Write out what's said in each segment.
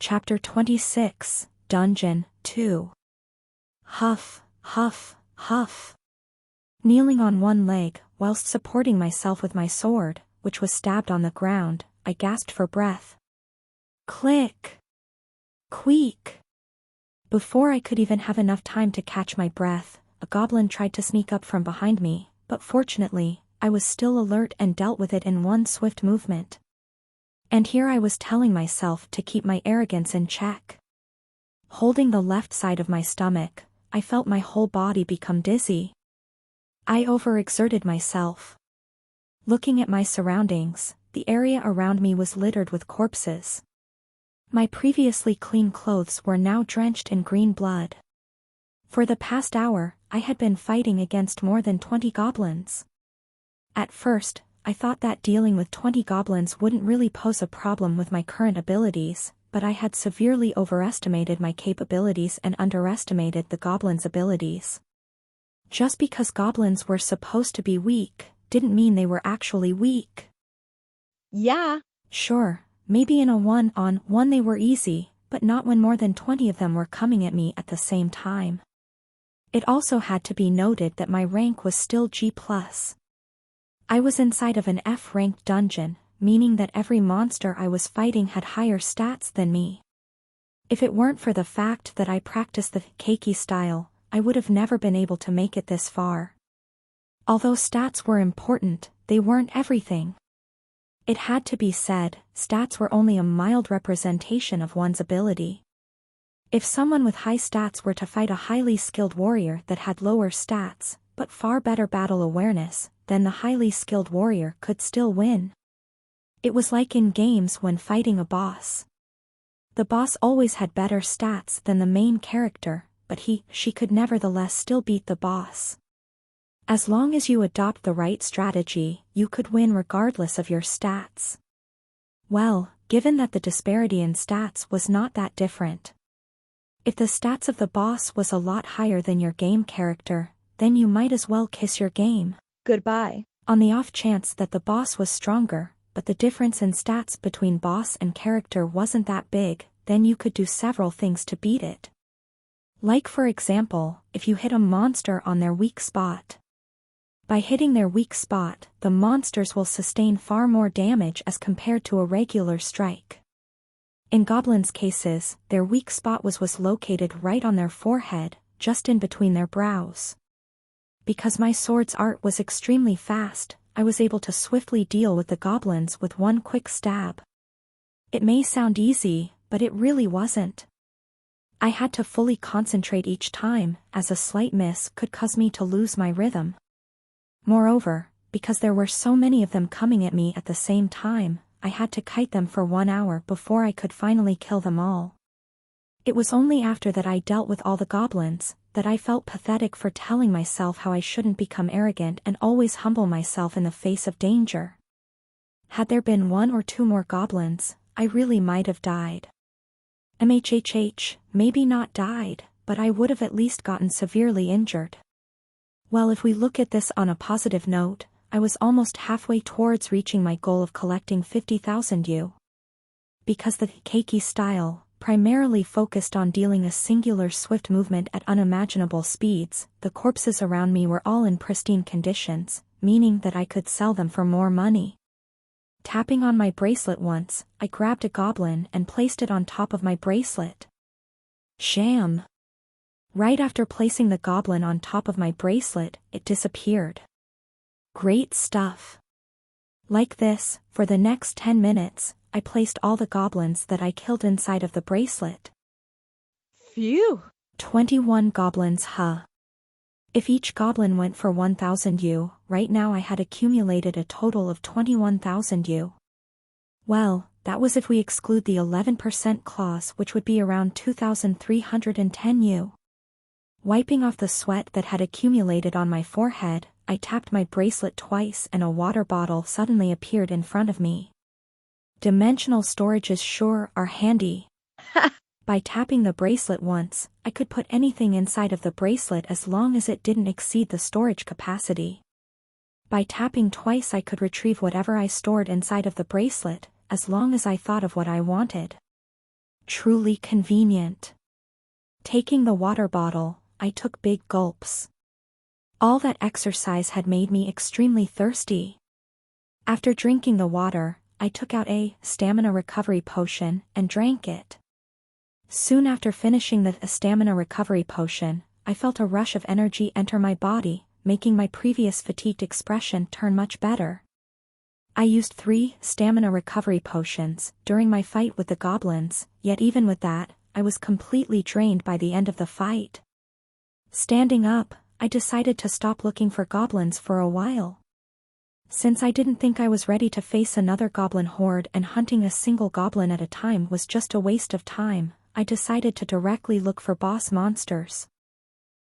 Chapter 26, Dungeon 2. Huff, huff, huff. Kneeling on one leg, whilst supporting myself with my sword, which was stabbed on the ground, I gasped for breath. Click! Queak! Before I could even have enough time to catch my breath, a goblin tried to sneak up from behind me, but fortunately, I was still alert and dealt with it in one swift movement. And here I was telling myself to keep my arrogance in check. Holding the left side of my stomach, I felt my whole body become dizzy. I overexerted myself. Looking at my surroundings, the area around me was littered with corpses. My previously clean clothes were now drenched in green blood. For the past hour, I had been fighting against more than 20 goblins. At first, I thought that dealing with 20 goblins wouldn't really pose a problem with my current abilities, but I had severely overestimated my capabilities and underestimated the goblins' abilities. Just because goblins were supposed to be weak, didn't mean they were actually weak. Yeah. Sure, maybe in a one-on-one they were easy, but not when more than 20 of them were coming at me at the same time. It also had to be noted that my rank was still G+. I was inside of an F-ranked dungeon, meaning that every monster I was fighting had higher stats than me. If it weren't for the fact that I practiced the Keiki style, I would have never been able to make it this far. Although stats were important, they weren't everything. It had to be said, stats were only a mild representation of one's ability. If someone with high stats were to fight a highly skilled warrior that had lower stats, but far better battle awareness, then the highly skilled warrior could still win. It was like in games when fighting a boss. The boss always had better stats than the main character, but she could nevertheless still beat the boss. As long as you adopt the right strategy, you could win regardless of your stats. Well, given that the disparity in stats was not that different. If the stats of the boss was a lot higher than your game character, then you might as well kiss your game. Goodbye. On the off chance that the boss was stronger, but the difference in stats between boss and character wasn't that big, then you could do several things to beat it. Like for example, if you hit a monster on their weak spot. By hitting their weak spot, the monsters will sustain far more damage as compared to a regular strike. In goblins' cases, their weak spot was located right on their forehead, just in between their brows. Because my sword's art was extremely fast, I was able to swiftly deal with the goblins with one quick stab. It may sound easy, but it really wasn't. I had to fully concentrate each time, as a slight miss could cause me to lose my rhythm. Moreover, because there were so many of them coming at me at the same time, I had to kite them for 1 hour before I could finally kill them all. It was only after that I dealt with all the goblins, that I felt pathetic for telling myself how I shouldn't become arrogant and always humble myself in the face of danger. Had there been 1 or 2 more goblins, I really might have died. Maybe not died, but I would have at least gotten severely injured. Well, if we look at this on a positive note, I was almost halfway towards reaching my goal of collecting 50,000 U. Because the Keiki style primarily focused on dealing a singular swift movement at unimaginable speeds, the corpses around me were all in pristine conditions, meaning that I could sell them for more money. Tapping on my bracelet once, I grabbed a goblin and placed it on top of my bracelet. Sham! Right after placing the goblin on top of my bracelet, it disappeared. Great stuff. Like this, for the next 10 minutes, I placed all the goblins that I killed inside of the bracelet. Phew! 21 goblins, huh? If each goblin went for 1,000 U, right now I had accumulated a total of 21,000 U. Well, that was if we exclude the 11% clause, which would be around 2,310 U. Wiping off the sweat that had accumulated on my forehead, I tapped my bracelet twice and a water bottle suddenly appeared in front of me. Dimensional storages sure are handy. By tapping the bracelet once, I could put anything inside of the bracelet as long as it didn't exceed the storage capacity. By tapping twice I could retrieve whatever I stored inside of the bracelet, as long as I thought of what I wanted. truly convenient. Taking the water bottle, I took big gulps. All that exercise had made me extremely thirsty. After drinking the water, I took out a stamina recovery potion and drank it. Soon after finishing the stamina recovery potion, I felt a rush of energy enter my body, making my previous fatigued expression turn much better. I used 3 stamina recovery potions during my fight with the goblins, yet even with that, I was completely drained by the end of the fight. Standing up, I decided to stop looking for goblins for a while. Since I didn't think I was ready to face another goblin horde and hunting a single goblin at a time was just a waste of time, I decided to directly look for boss monsters.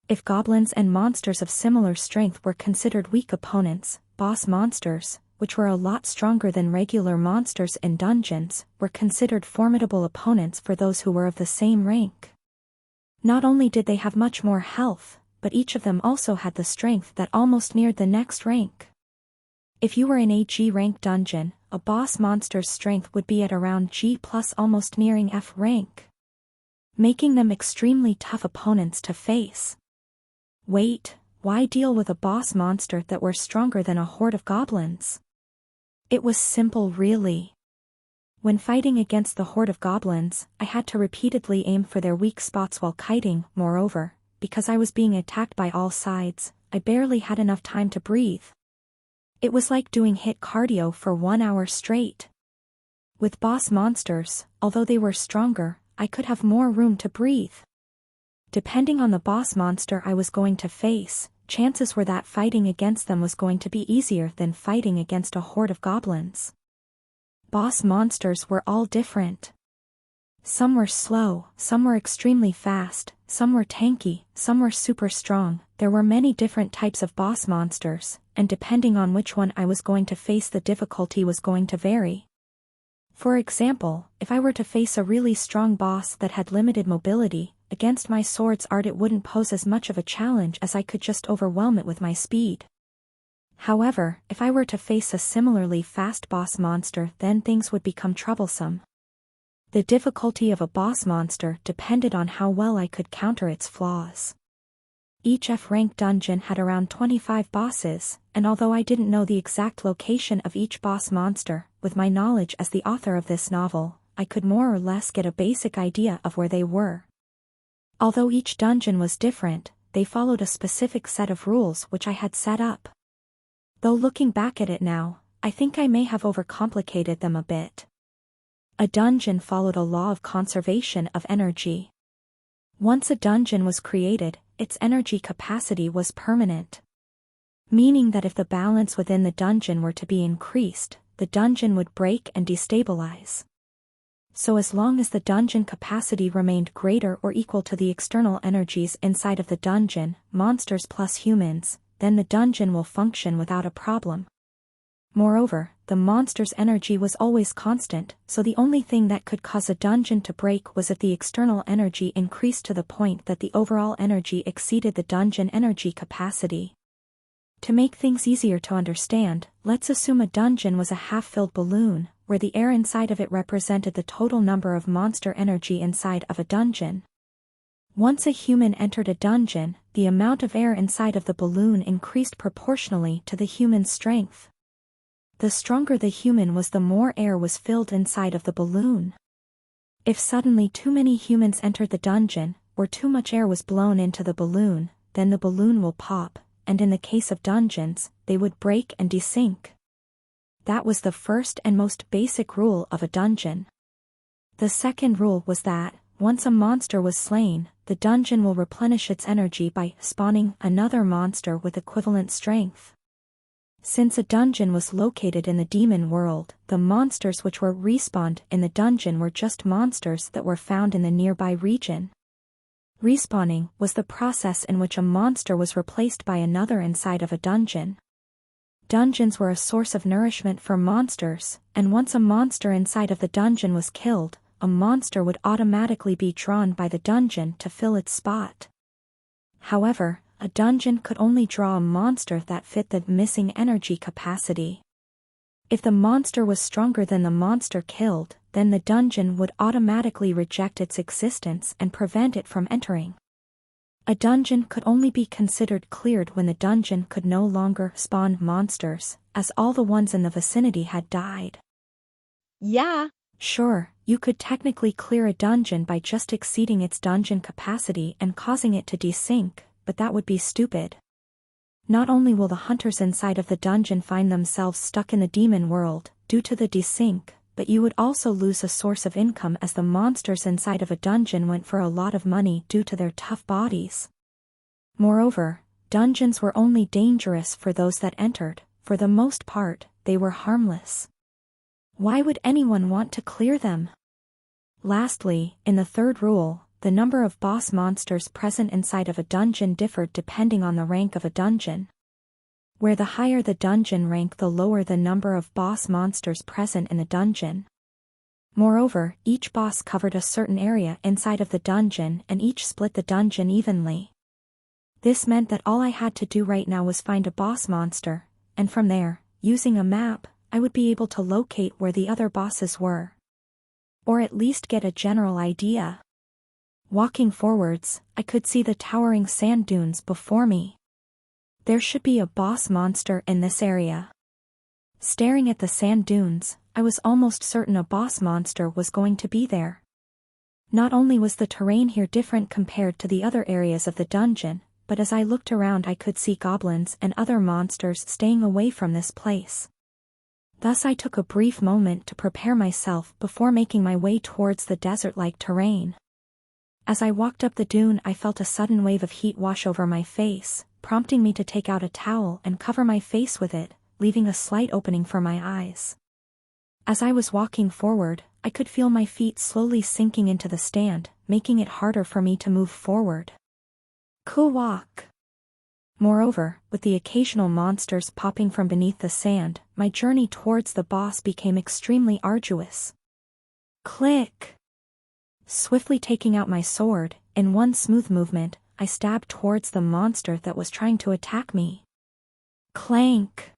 If goblins and monsters of similar strength were considered weak opponents, boss monsters, which were a lot stronger than regular monsters in dungeons, were considered formidable opponents for those who were of the same rank. Not only did they have much more health, but each of them also had the strength that almost neared the next rank. If you were in a G rank dungeon, a boss monster's strength would be at around G plus, almost nearing F rank, making them extremely tough opponents to face. Wait, why deal with a boss monster that were stronger than a horde of goblins? It was simple, really. When fighting against the horde of goblins, I had to repeatedly aim for their weak spots while kiting. Moreover, because I was being attacked by all sides, I barely had enough time to breathe. It was like doing HIIT cardio for 1 hour straight. With boss monsters, although they were stronger, I could have more room to breathe. Depending on the boss monster I was going to face, chances were that fighting against them was going to be easier than fighting against a horde of goblins. Boss monsters were all different. Some were slow, some were extremely fast, some were tanky, some were super strong. There were many different types of boss monsters, and depending on which one I was going to face, the difficulty was going to vary. For example, if I were to face a really strong boss that had limited mobility, against my sword's art it wouldn't pose as much of a challenge as I could just overwhelm it with my speed. However, if I were to face a similarly fast boss monster, then things would become troublesome. The difficulty of a boss monster depended on how well I could counter its flaws. Each F-rank dungeon had around 25 bosses, and although I didn't know the exact location of each boss monster, with my knowledge as the author of this novel, I could more or less get a basic idea of where they were. Although each dungeon was different, they followed a specific set of rules which I had set up. Though looking back at it now, I think I may have overcomplicated them a bit. A dungeon followed a law of conservation of energy. Once a dungeon was created, its energy capacity was permanent. Meaning that if the balance within the dungeon were to be increased, the dungeon would break and destabilize. So as long as the dungeon capacity remained greater or equal to the external energies inside of the dungeon, monsters plus humans, then the dungeon will function without a problem. Moreover, the monster's energy was always constant, so the only thing that could cause a dungeon to break was if the external energy increased to the point that the overall energy exceeded the dungeon energy capacity. To make things easier to understand, let's assume a dungeon was a half-filled balloon, where the air inside of it represented the total number of monster energy inside of a dungeon. Once a human entered a dungeon, the amount of air inside of the balloon increased proportionally to the human's strength. The stronger the human was, the more air was filled inside of the balloon. If suddenly too many humans entered the dungeon, or too much air was blown into the balloon, then the balloon will pop, and in the case of dungeons, they would break and desync. That was the first and most basic rule of a dungeon. The second rule was that, once a monster was slain, the dungeon will replenish its energy by spawning another monster with equivalent strength. Since a dungeon was located in the demon world, the monsters which were respawned in the dungeon were just monsters that were found in the nearby region. Respawning was the process in which a monster was replaced by another inside of a dungeon. Dungeons were a source of nourishment for monsters, and once a monster inside of the dungeon was killed, a monster would automatically be drawn by the dungeon to fill its spot. However, a dungeon could only draw a monster that fit the missing energy capacity. If the monster was stronger than the monster killed, then the dungeon would automatically reject its existence and prevent it from entering. A dungeon could only be considered cleared when the dungeon could no longer spawn monsters, as all the ones in the vicinity had died. Yeah. Sure, you could technically clear a dungeon by just exceeding its dungeon capacity and causing it to desync, but that would be stupid. Not only will the hunters inside of the dungeon find themselves stuck in the demon world, due to the desync, but you would also lose a source of income as the monsters inside of a dungeon went for a lot of money due to their tough bodies. Moreover, dungeons were only dangerous for those that entered. For the most part, they were harmless. Why would anyone want to clear them? Lastly, in the third rule, the number of boss monsters present inside of a dungeon differed depending on the rank of a dungeon. Where the higher the dungeon rank, the lower the number of boss monsters present in the dungeon. Moreover, each boss covered a certain area inside of the dungeon and each split the dungeon evenly. This meant that all I had to do right now was find a boss monster, and from there, using a map, I would be able to locate where the other bosses were. Or at least get a general idea. Walking forwards, I could see the towering sand dunes before me. There should be a boss monster in this area. Staring at the sand dunes, I was almost certain a boss monster was going to be there. Not only was the terrain here different compared to the other areas of the dungeon, but as I looked around I could see goblins and other monsters staying away from this place. Thus I took a brief moment to prepare myself before making my way towards the desert-like terrain. As I walked up the dune I felt a sudden wave of heat wash over my face, prompting me to take out a towel and cover my face with it, leaving a slight opening for my eyes. As I was walking forward, I could feel my feet slowly sinking into the sand, making it harder for me to move forward. Cool walk. Moreover, with the occasional monsters popping from beneath the sand, my journey towards the boss became extremely arduous. Click! Swiftly taking out my sword, in one smooth movement, I stabbed towards the monster that was trying to attack me. Clank!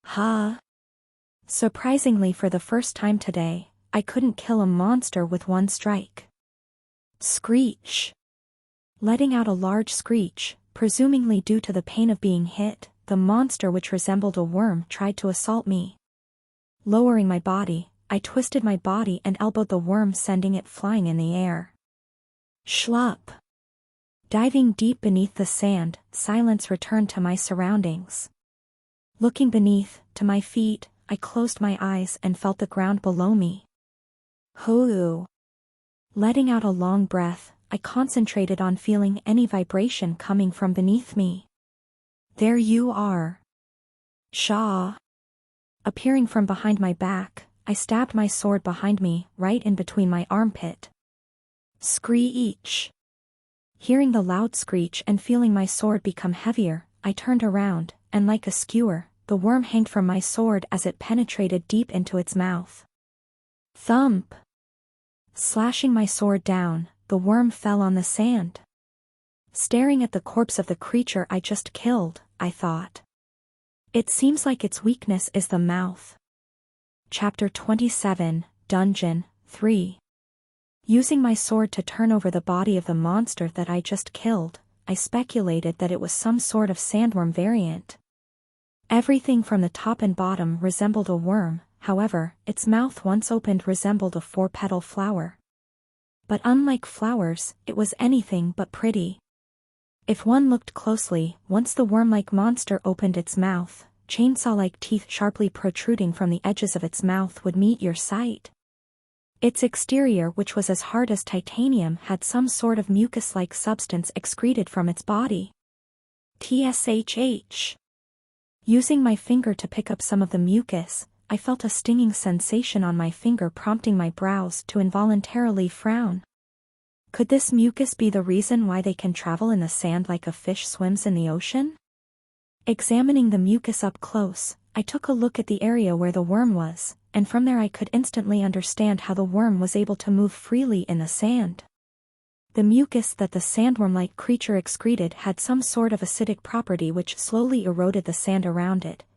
Ha! Surprisingly, for the first time today, I couldn't kill a monster with one strike. Screech! Letting out a large screech, presumably due to the pain of being hit, the monster, which resembled a worm, tried to assault me. Lowering my body, I twisted my body and elbowed the worm, sending it flying in the air. Schlup! Diving deep beneath the sand, silence returned to my surroundings. Looking beneath, to my feet, I closed my eyes and felt the ground below me. Hoo! Letting out a long breath, I concentrated on feeling any vibration coming from beneath me. There you are. Shaw! Appearing from behind my back, I stabbed my sword behind me, right in between my armpit. Screech! Hearing the loud screech and feeling my sword become heavier, I turned around, and like a skewer, the worm hanged from my sword as it penetrated deep into its mouth. Thump! Slashing my sword down, the worm fell on the sand. Staring at the corpse of the creature I just killed, I thought. It seems like its weakness is the mouth. Chapter 27, Dungeon 3. Using my sword to turn over the body of the monster that I just killed, I speculated that it was some sort of sandworm variant. Everything from the top and bottom resembled a worm, however, its mouth once opened resembled a 4-petal flower. But unlike flowers, it was anything but pretty. If one looked closely, once the worm-like monster opened its mouth, chainsaw-like teeth sharply protruding from the edges of its mouth would meet your sight. Its exterior, which was as hard as titanium, had some sort of mucus-like substance excreted from its body. Tshh. Using my finger to pick up some of the mucus, I felt a stinging sensation on my finger, prompting my brows to involuntarily frown. Could this mucus be the reason why they can travel in the sand like a fish swims in the ocean? Examining the mucus up close, I took a look at the area where the worm was, and from there I could instantly understand how the worm was able to move freely in the sand. The mucus that the sandworm-like creature excreted had some sort of acidic property which slowly eroded the sand around it,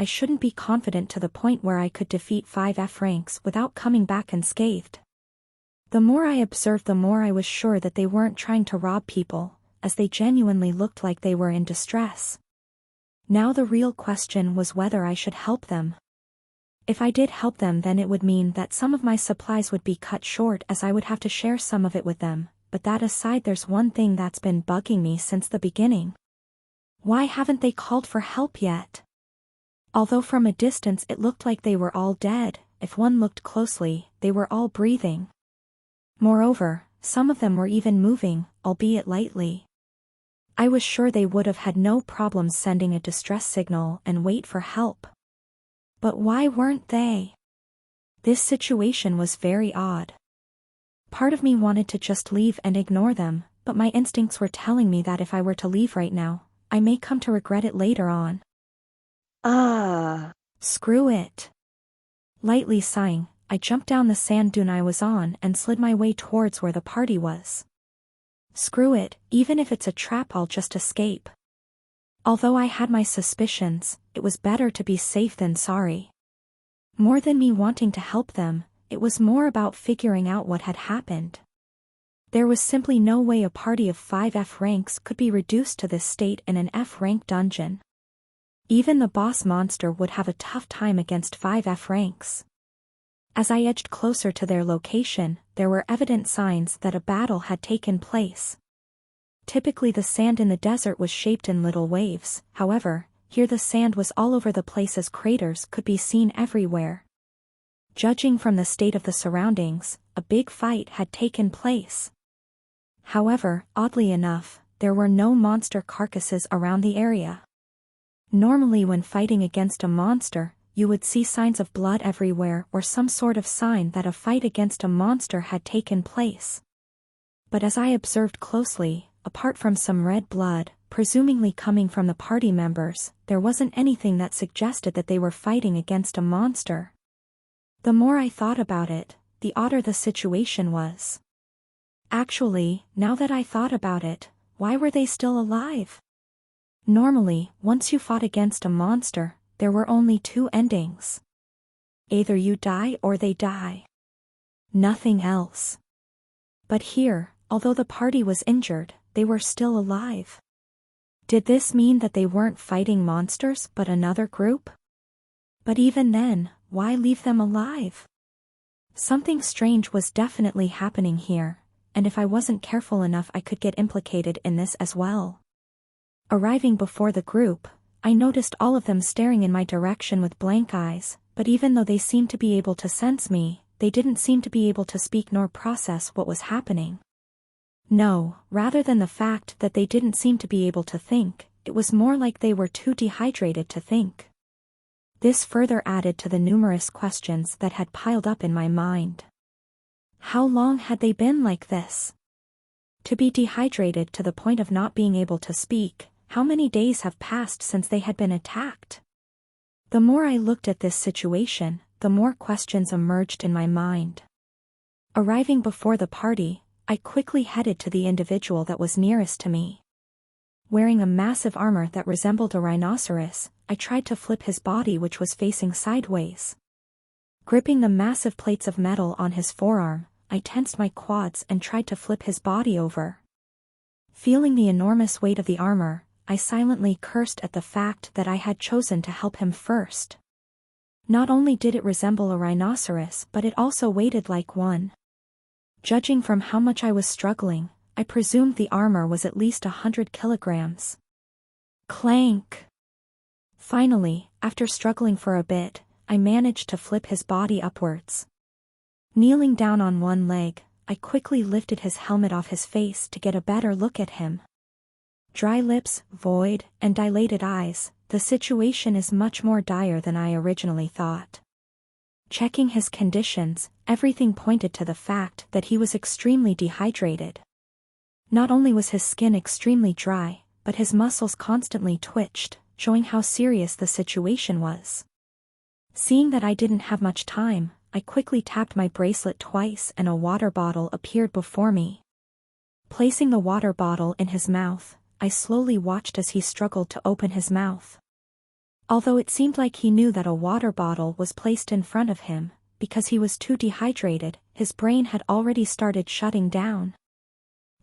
I shouldn't be confident to the point where I could defeat 5F ranks without coming back unscathed. The more I observed, the more I was sure that they weren't trying to rob people, as they genuinely looked like they were in distress. Now the real question was whether I should help them. If I did help them, then it would mean that some of my supplies would be cut short, as I would have to share some of it with them. But that aside, there's one thing that's been bugging me since the beginning. Why haven't they called for help yet? Although from a distance it looked like they were all dead, if one looked closely, they were all breathing. Moreover, some of them were even moving, albeit lightly. I was sure they would have had no problem sending a distress signal and wait for help. But why weren't they? This situation was very odd. Part of me wanted to just leave and ignore them, but my instincts were telling me that if I were to leave right now, I may come to regret it later on. Screw it. Lightly sighing, I jumped down the sand dune I was on and slid my way towards where the party was. Screw it, even if it's a trap, I'll just escape. Although I had my suspicions, it was better to be safe than sorry. More than me wanting to help them, it was more about figuring out what had happened. There was simply no way a party of 5F ranks could be reduced to this state in an F rank dungeon. Even the boss monster would have a tough time against 5F ranks. As I edged closer to their location, there were evident signs that a battle had taken place. Typically the sand in the desert was shaped in little waves, however, here the sand was all over the place, as craters could be seen everywhere. Judging from the state of the surroundings, a big fight had taken place. However, oddly enough, there were no monster carcasses around the area. Normally when fighting against a monster, you would see signs of blood everywhere or some sort of sign that a fight against a monster had taken place. But as I observed closely, apart from some red blood, presumably coming from the party members, there wasn't anything that suggested that they were fighting against a monster. The more I thought about it, the odder the situation was. Actually, now that I thought about it, why were they still alive? Normally, once you fought against a monster, there were only two endings. Either you die or they die. Nothing else. But here, although the party was injured, they were still alive. Did this mean that they weren't fighting monsters but another group? But even then, why leave them alive? Something strange was definitely happening here, and if I wasn't careful enough I could get implicated in this as well. Arriving before the group, I noticed all of them staring in my direction with blank eyes, but even though they seemed to be able to sense me, they didn't seem to be able to speak nor process what was happening. No, rather than the fact that they didn't seem to be able to think, it was more like they were too dehydrated to think. This further added to the numerous questions that had piled up in my mind. How long had they been like this? To be dehydrated to the point of not being able to speak, how many days have passed since they had been attacked? The more I looked at this situation, the more questions emerged in my mind. Arriving before the party, I quickly headed to the individual that was nearest to me. Wearing a massive armor that resembled a rhinoceros, I tried to flip his body, which was facing sideways. Gripping the massive plates of metal on his forearm, I tensed my quads and tried to flip his body over. Feeling the enormous weight of the armor, I silently cursed at the fact that I had chosen to help him first. Not only did it resemble a rhinoceros, but it also weighted like one. Judging from how much I was struggling, I presumed the armor was at least 100 kilograms. Clank! Finally, after struggling for a bit, I managed to flip his body upwards. Kneeling down on one leg, I quickly lifted his helmet off his face to get a better look at him. Dry lips, void, and dilated eyes, the situation is much more dire than I originally thought. Checking his conditions, everything pointed to the fact that he was extremely dehydrated. Not only was his skin extremely dry, but his muscles constantly twitched, showing how serious the situation was. Seeing that I didn't have much time, I quickly tapped my bracelet twice and a water bottle appeared before me. Placing the water bottle in his mouth, I slowly watched as he struggled to open his mouth. Although it seemed like he knew that a water bottle was placed in front of him, because he was too dehydrated, his brain had already started shutting down.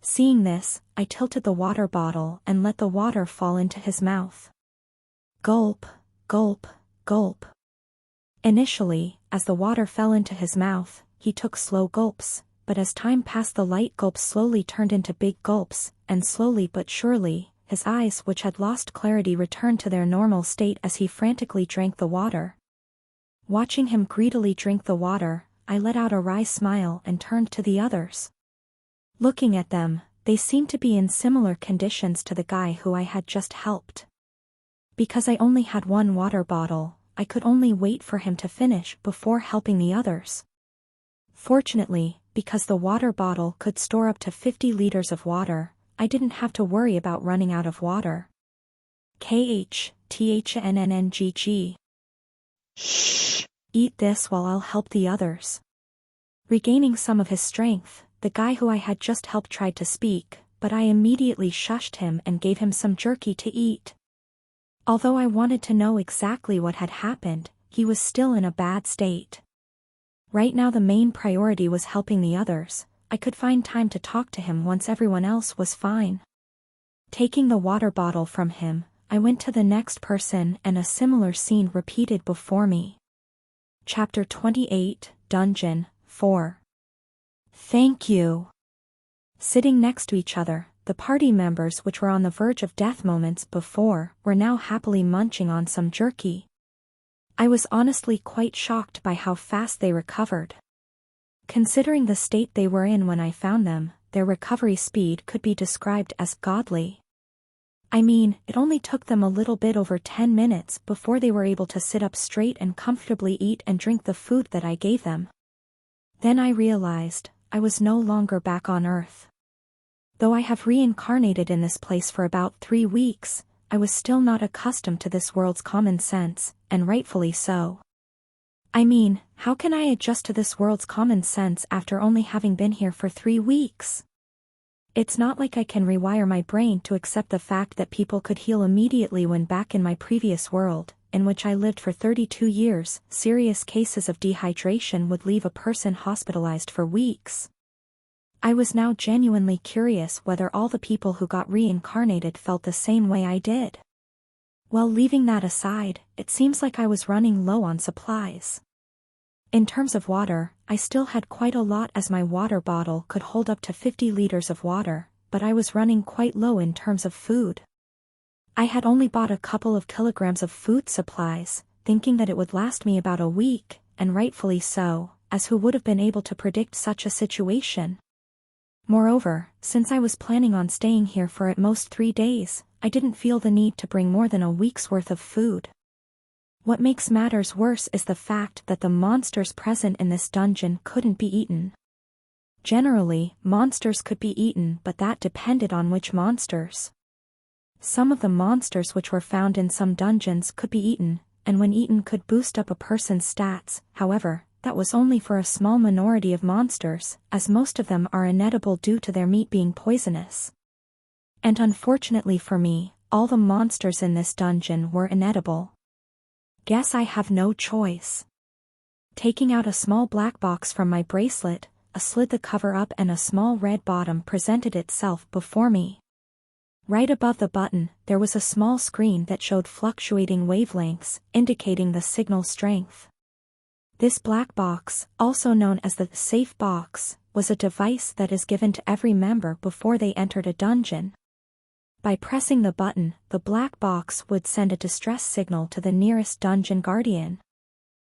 Seeing this, I tilted the water bottle and let the water fall into his mouth. Gulp, gulp, gulp. Initially, as the water fell into his mouth, he took slow gulps, but as time passed the light gulps slowly turned into big gulps, and slowly but surely, his eyes which had lost clarity returned to their normal state as he frantically drank the water. Watching him greedily drink the water, I let out a wry smile and turned to the others. Looking at them, they seemed to be in similar conditions to the guy who I had just helped. Because I only had one water bottle, I could only wait for him to finish before helping the others. Fortunately, because the water bottle could store up to 50 liters of water, I didn't have to worry about running out of water. KHTHNNNGG. Shh. Eat this while I'll help the others. Regaining some of his strength, the guy who I had just helped tried to speak, but I immediately shushed him and gave him some jerky to eat. Although I wanted to know exactly what had happened, he was still in a bad state. Right now the main priority was helping the others. I could find time to talk to him once everyone else was fine. Taking the water bottle from him, I went to the next person and a similar scene repeated before me. Chapter 28, Dungeon 4. Thank you. Sitting next to each other, the party members which were on the verge of death moments before were now happily munching on some jerky. I was honestly quite shocked by how fast they recovered. Considering the state they were in when I found them, their recovery speed could be described as godly. I mean, it only took them a little bit over 10 minutes before they were able to sit up straight and comfortably eat and drink the food that I gave them. Then I realized, I was no longer back on Earth. Though I have reincarnated in this place for about 3 weeks, I was still not accustomed to this world's common sense, and rightfully so. I mean, how can I adjust to this world's common sense after only having been here for 3 weeks? It's not like I can rewire my brain to accept the fact that people could heal immediately when back in my previous world, in which I lived for 32 years, serious cases of dehydration would leave a person hospitalized for weeks. I was now genuinely curious whether all the people who got reincarnated felt the same way I did. Well, leaving that aside, it seems like I was running low on supplies. In terms of water, I still had quite a lot as my water bottle could hold up to 50 liters of water, but I was running quite low in terms of food. I had only bought a couple of kilograms of food supplies, thinking that it would last me about a week, and rightfully so, as who would have been able to predict such a situation? Moreover, since I was planning on staying here for at most 3 days, I didn't feel the need to bring more than a week's worth of food. What makes matters worse is the fact that the monsters present in this dungeon couldn't be eaten. Generally, monsters could be eaten, but that depended on which monsters. Some of the monsters which were found in some dungeons could be eaten, and when eaten could boost up a person's stats. However, that was only for a small minority of monsters, as most of them are inedible due to their meat being poisonous. And unfortunately for me, all the monsters in this dungeon were inedible. Guess I have no choice. Taking out a small black box from my bracelet, I slid the cover up and a small red bottom presented itself before me. Right above the button, there was a small screen that showed fluctuating wavelengths, indicating the signal strength. This black box, also known as the safe box, was a device that is given to every member before they entered a dungeon. By pressing the button, the black box would send a distress signal to the nearest dungeon guardian.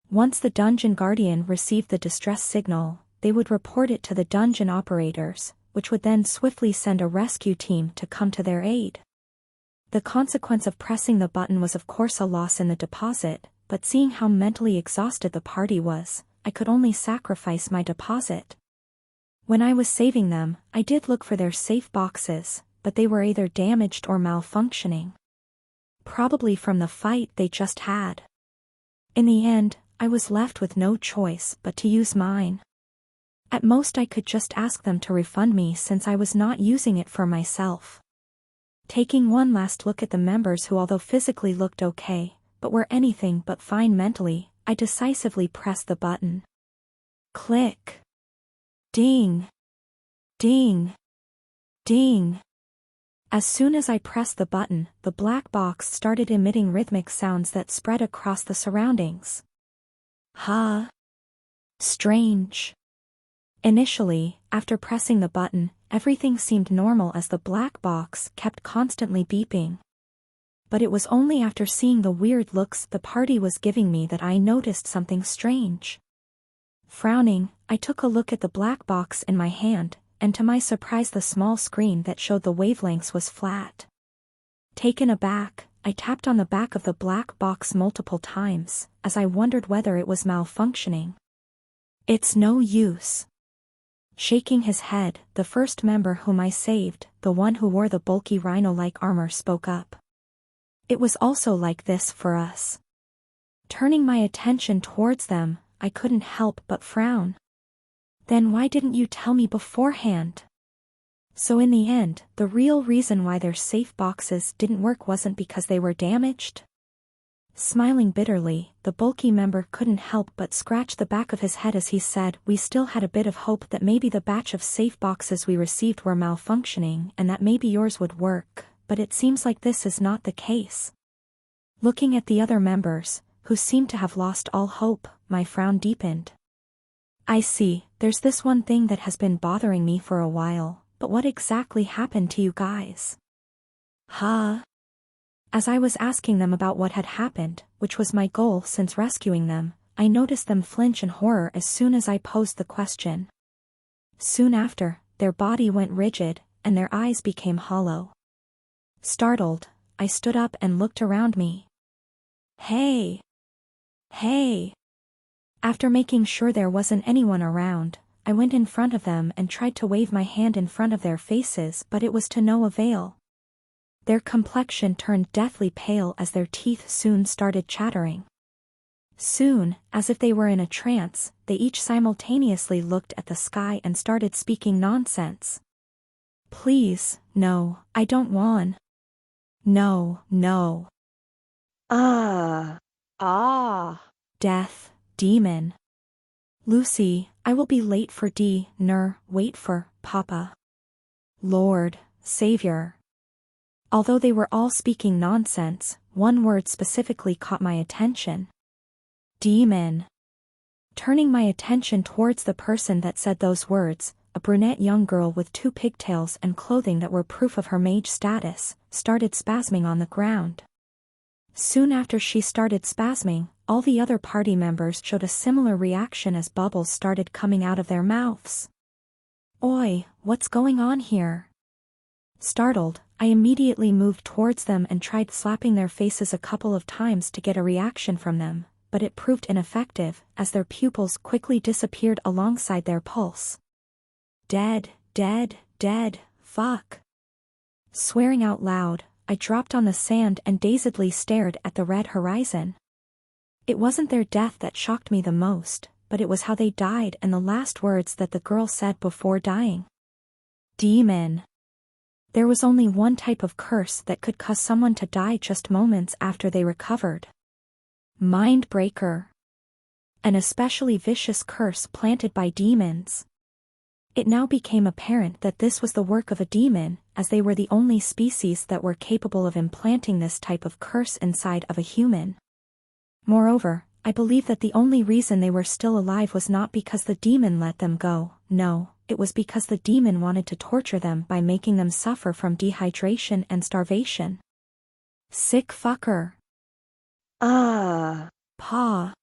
Once the dungeon guardian received the distress signal, they would report it to the dungeon operators, which would then swiftly send a rescue team to come to their aid. The consequence of pressing the button was of course a loss in the deposit, but seeing how mentally exhausted the party was, I could only sacrifice my deposit. When I was saving them, I did look for their safe boxes, but they were either damaged or malfunctioning. Probably from the fight they just had. In the end, I was left with no choice but to use mine. At most I could just ask them to refund me since I was not using it for myself. Taking one last look at the members who although physically looked okay, but were anything but fine mentally. I decisively pressed the button. Click. Ding. Ding. Ding. As soon as I pressed the button, the black box started emitting rhythmic sounds that spread across the surroundings. Huh? Strange. Initially, after pressing the button, everything seemed normal as the black box kept constantly beeping. But it was only after seeing the weird looks the party was giving me that I noticed something strange. Frowning, I took a look at the black box in my hand, and to my surprise the small screen that showed the wavelengths was flat. Taken aback, I tapped on the back of the black box multiple times, as I wondered whether it was malfunctioning. It's no use. Shaking his head, the first member whom I saved, the one who wore the bulky rhino-like armor, spoke up. It was also like this for us. Turning my attention towards them, I couldn't help but frown. Then why didn't you tell me beforehand? So in the end, the real reason why their safe boxes didn't work wasn't because they were damaged? Smiling bitterly, the bulky member couldn't help but scratch the back of his head as he said, "We still had a bit of hope that maybe the batch of safe boxes we received were malfunctioning and that maybe yours would work, but it seems like this is not the case." Looking at the other members, who seemed to have lost all hope, my frown deepened. I see, there's this one thing that has been bothering me for a while, but what exactly happened to you guys? Huh? As I was asking them about what had happened, which was my goal since rescuing them, I noticed them flinch in horror as soon as I posed the question. Soon after, their body went rigid, and their eyes became hollow. Startled, I stood up and looked around me. Hey! Hey! After making sure there wasn't anyone around, I went in front of them and tried to wave my hand in front of their faces, but it was to no avail. Their complexion turned deathly pale as their teeth soon started chattering. Soon, as if they were in a trance, they each simultaneously looked at the sky and started speaking nonsense. Please, no, I don't want. No, no. Ah. Death, demon. Lucy, I will be late for dinner, wait for Papa. Lord, Savior. Although they were all speaking nonsense, one word specifically caught my attention. Demon. Turning my attention towards the person that said those words, a brunette young girl with 2 pigtails and clothing that were proof of her mage status, started spasming on the ground. Soon after she started spasming, all the other party members showed a similar reaction as bubbles started coming out of their mouths. Oi, what's going on here? Startled, I immediately moved towards them and tried slapping their faces a couple of times to get a reaction from them, but it proved ineffective, as their pupils quickly disappeared alongside their pulse. Dead, dead, dead, fuck. Swearing out loud, I dropped on the sand and dazedly stared at the red horizon. It wasn't their death that shocked me the most, but it was how they died and the last words that the girl said before dying. Demon. There was only one type of curse that could cause someone to die just moments after they recovered. Mindbreaker. An especially vicious curse planted by demons. It now became apparent that this was the work of a demon, as they were the only species that were capable of implanting this type of curse inside of a human. Moreover, I believe that the only reason they were still alive was not because the demon let them go, no, it was because the demon wanted to torture them by making them suffer from dehydration and starvation. Sick fucker. Ah. Paw.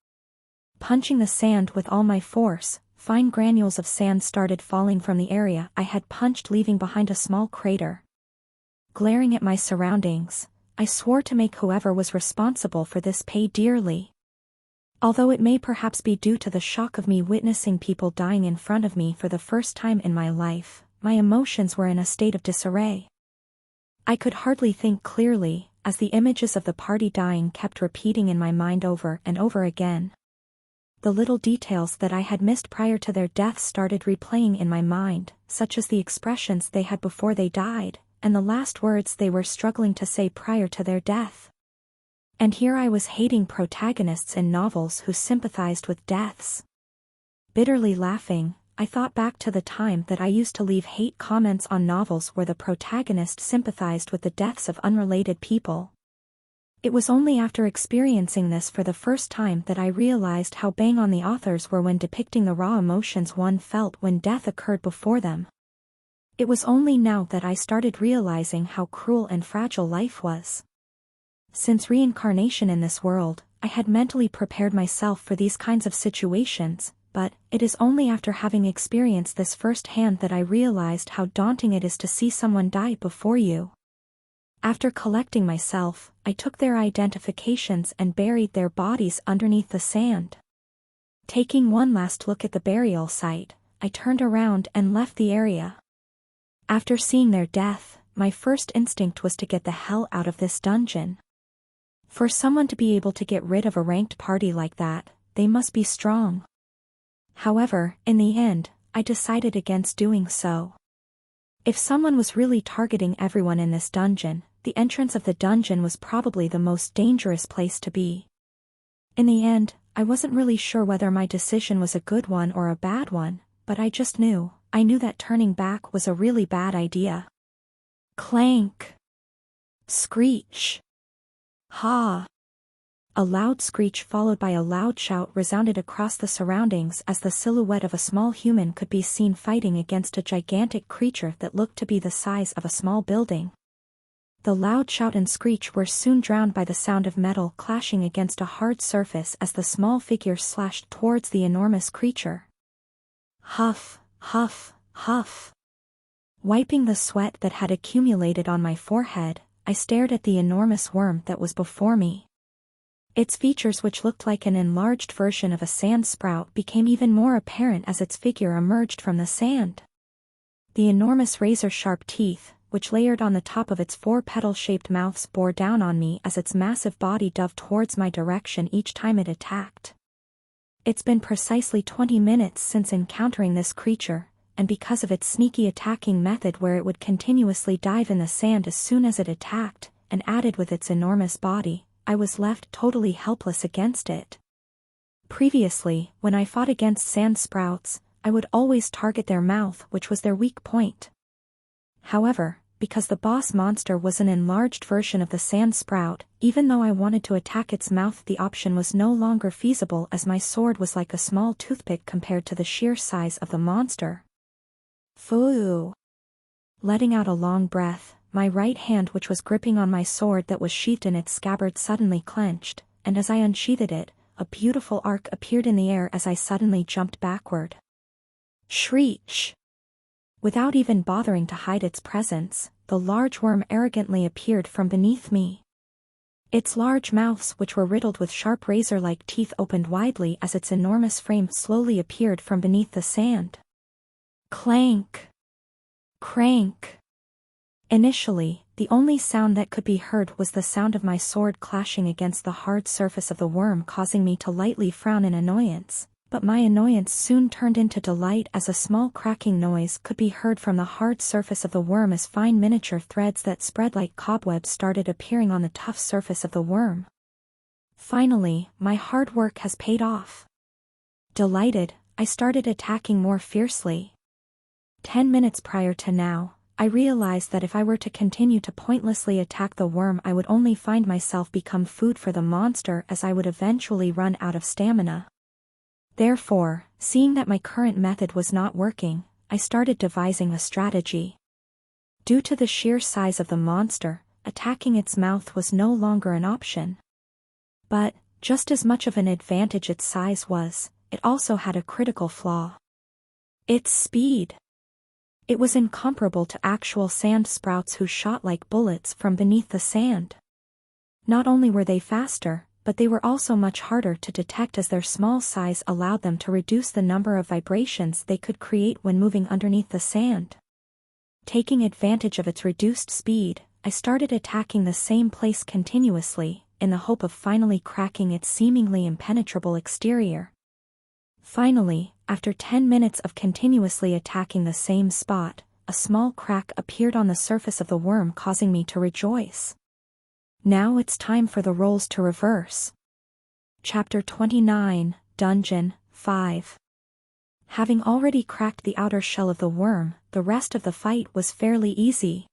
Punching the sand with all my force, fine granules of sand started falling from the area I had punched, leaving behind a small crater. Glaring at my surroundings, I swore to make whoever was responsible for this pay dearly. Although it may perhaps be due to the shock of me witnessing people dying in front of me for the first time in my life, my emotions were in a state of disarray. I could hardly think clearly, as the images of the party dying kept repeating in my mind over and over again. The little details that I had missed prior to their death started replaying in my mind, such as the expressions they had before they died, and the last words they were struggling to say prior to their death. And here I was hating protagonists in novels who sympathized with deaths. Bitterly laughing, I thought back to the time that I used to leave hate comments on novels where the protagonist sympathized with the deaths of unrelated people. It was only after experiencing this for the first time that I realized how bang on the authors were when depicting the raw emotions one felt when death occurred before them. It was only now that I started realizing how cruel and fragile life was. Since reincarnation in this world, I had mentally prepared myself for these kinds of situations, but it is only after having experienced this firsthand that I realized how daunting it is to see someone die before you. After collecting myself, I took their identifications and buried their bodies underneath the sand. Taking one last look at the burial site, I turned around and left the area. After seeing their death, my first instinct was to get the hell out of this dungeon. For someone to be able to get rid of a ranked party like that, they must be strong. However, in the end, I decided against doing so. If someone was really targeting everyone in this dungeon, the entrance of the dungeon was probably the most dangerous place to be. In the end, I wasn't really sure whether my decision was a good one or a bad one, but I just knew. I knew that turning back was a really bad idea. Clank. Screech. Ha! A loud screech followed by a loud shout resounded across the surroundings as the silhouette of a small human could be seen fighting against a gigantic creature that looked to be the size of a small building. The loud shout and screech were soon drowned by the sound of metal clashing against a hard surface as the small figure slashed towards the enormous creature. Huff, huff, huff. Wiping the sweat that had accumulated on my forehead, I stared at the enormous worm that was before me. Its features, which looked like an enlarged version of a sand sprout, became even more apparent as its figure emerged from the sand. The enormous razor-sharp teeth, which layered on the top of its four petal-shaped mouths, bore down on me as its massive body dove towards my direction each time it attacked. It's been precisely 20 minutes since encountering this creature, and because of its sneaky attacking method where it would continuously dive in the sand as soon as it attacked, and added with its enormous body, I was left totally helpless against it. Previously, when I fought against sand sprouts, I would always target their mouth, which was their weak point. However, because the boss monster was an enlarged version of the sand sprout, even though I wanted to attack its mouth, the option was no longer feasible as my sword was like a small toothpick compared to the sheer size of the monster. Foo! Letting out a long breath, my right hand, which was gripping on my sword that was sheathed in its scabbard, suddenly clenched, and as I unsheathed it, a beautiful arc appeared in the air as I suddenly jumped backward. Shriek! Without even bothering to hide its presence, the large worm arrogantly appeared from beneath me. Its large mouths, which were riddled with sharp razor-like teeth, opened widely as its enormous frame slowly appeared from beneath the sand. Clank! Crank! Initially, the only sound that could be heard was the sound of my sword clashing against the hard surface of the worm, causing me to lightly frown in annoyance, but my annoyance soon turned into delight as a small cracking noise could be heard from the hard surface of the worm as fine miniature threads that spread like cobwebs started appearing on the tough surface of the worm. Finally, my hard work has paid off. Delighted, I started attacking more fiercely. 10 minutes prior to now, I realized that if I were to continue to pointlessly attack the worm, I would only find myself become food for the monster, as I would eventually run out of stamina. Therefore, seeing that my current method was not working, I started devising a strategy. Due to the sheer size of the monster, attacking its mouth was no longer an option. But, just as much of an advantage its size was, it also had a critical flaw. Its speed. It was incomparable to actual sand sprouts who shot like bullets from beneath the sand. Not only were they faster, but they were also much harder to detect as their small size allowed them to reduce the number of vibrations they could create when moving underneath the sand. Taking advantage of its reduced speed, I started attacking the same place continuously, in the hope of finally cracking its seemingly impenetrable exterior. Finally, after 10 minutes of continuously attacking the same spot, a small crack appeared on the surface of the worm, causing me to rejoice. Now it's time for the roles to reverse. Chapter 29, Dungeon 5. Having already cracked the outer shell of the worm, the rest of the fight was fairly easy.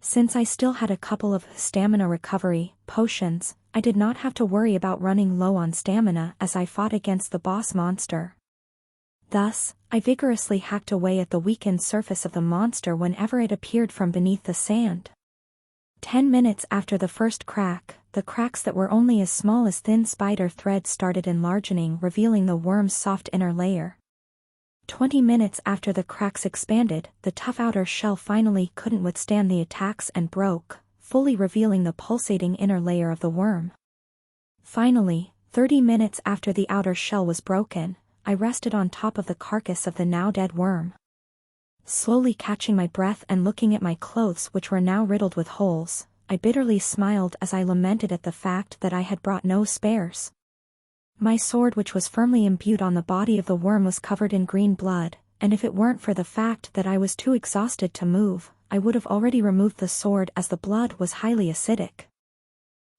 Since I still had a couple of stamina recovery potions, I did not have to worry about running low on stamina as I fought against the boss monster. Thus, I vigorously hacked away at the weakened surface of the monster whenever it appeared from beneath the sand. 10 minutes after the first crack, the cracks that were only as small as thin spider threads started enlarging, revealing the worm's soft inner layer. 20 minutes after the cracks expanded, the tough outer shell finally couldn't withstand the attacks and broke, fully revealing the pulsating inner layer of the worm. Finally, 30 minutes after the outer shell was broken, I rested on top of the carcass of the now dead worm. Slowly catching my breath and looking at my clothes which were now riddled with holes, I bitterly smiled as I lamented at the fact that I had brought no spares. My sword, which was firmly imbued on the body of the worm, was covered in green blood, and if it weren't for the fact that I was too exhausted to move, I would have already removed the sword as the blood was highly acidic.